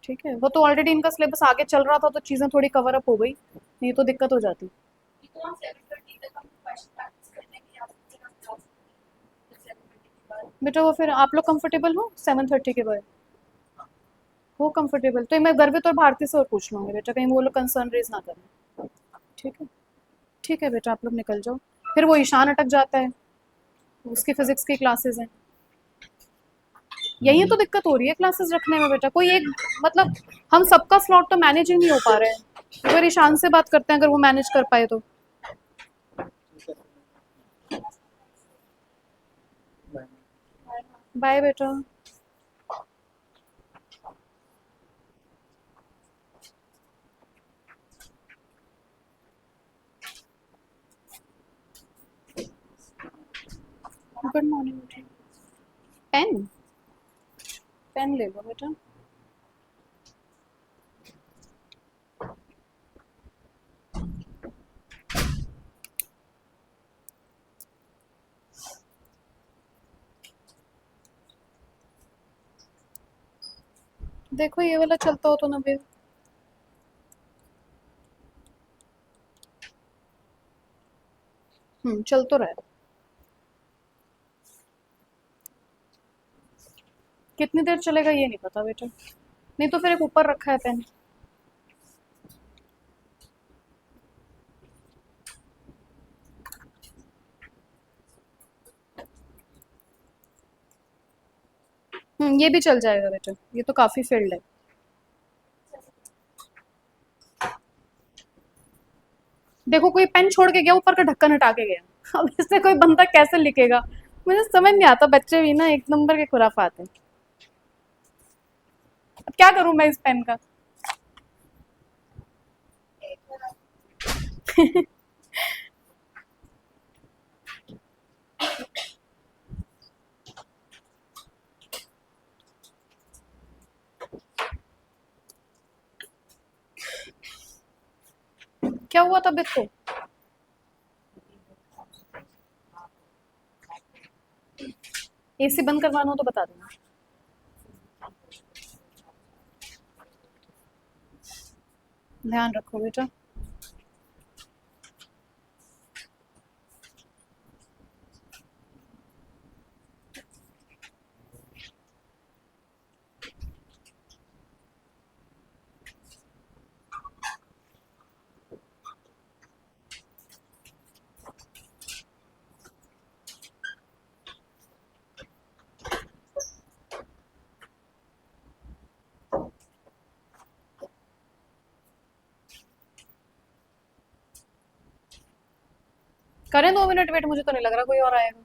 ठीक है, वो तो ऑलरेडी इनका सिलेबस आगे चल रहा था, तो चीज़ें थोड़ी कवर अप हो गई, नहीं तो दिक्कत हो जाती। बेटा वो फिर आप लोग कंफर्टेबल हो 7:30 के बाद? हो कंफर्टेबल तो मैं गर्वित और भारती से और पूछ लूँगी बेटा, कहीं वो लोग कंसर्न रेज ना करें। ठीक है। ठीक है बेटा, आप लोग निकल जाओ। फिर वो ईशान अटक जाता है, उसकी फिजिक्स की क्लासेस हैं। यही तो दिक्कत हो रही है क्लासेस रखने में बेटा, कोई एक, मतलब हम सबका स्लॉट तो मैनेज ही नहीं हो पा रहे हैं। अगर ईशान से बात करते हैं, अगर वो मैनेज कर पाए तो। बाय बेटा। गुड मॉर्निंग बेटा। पेन, पेन ले लो बेटा। देखो ये वाला चलता हो तो ना फिर। चल तो रहा है। कितनी देर चलेगा ये नहीं पता बेटा, नहीं तो फिर एक ऊपर रखा है पेन। ये भी चल जाएगा बेटा, ये तो काफी फील्ड है। देखो कोई पेन छोड़ के गया, ऊपर का ढक्कन हटा के गया, अब इससे कोई बंदा कैसे लिखेगा? मुझे समझ नहीं आता, बच्चे भी ना एक नंबर के खुराफात हैं। अब क्या करूं मैं इस पेन का? क्या हुआ तबीयत को? एसी बंद करवाना हो तो बता देना। ध्यान रखो बेटा। करें 2 मिनट वेट, मुझे तो नहीं लग रहा कोई और आएगा।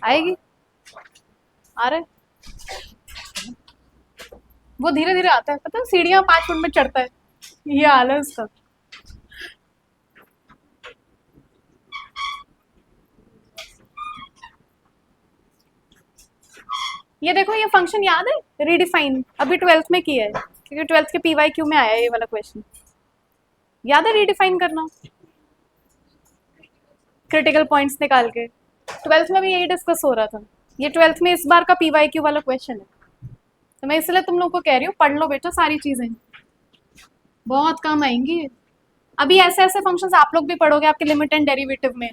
आएगी? आ रहा है? वो धीरे धीरे आता है, पता है, सीढ़ियाँ 5 मिनट में चढ़ता है, ये हाल है उसका। ये देखो, ये फंक्शन याद है, रीडिफाइन, अभी 12th में किया है, क्योंकि 12th के पीवाई क्यू में आया है ये वाला क्वेश्चन। याद है रीडिफाइन करना, क्रिटिकल पॉइंट्स निकाल के? 12th में भी यही डिस्कस हो रहा था। ये 12th में इस बार का पीवाई क्यू वाला क्वेश्चन है, तो मैं इसलिए तुम लोग को कह रही हूँ, पढ़ लो बेटा सारी चीजें, बहुत काम आएंगी। अभी ऐसे ऐसे फंक्शंस आप लोग भी पढ़ोगे आपके लिमिट एंड डेरिवेटिव में।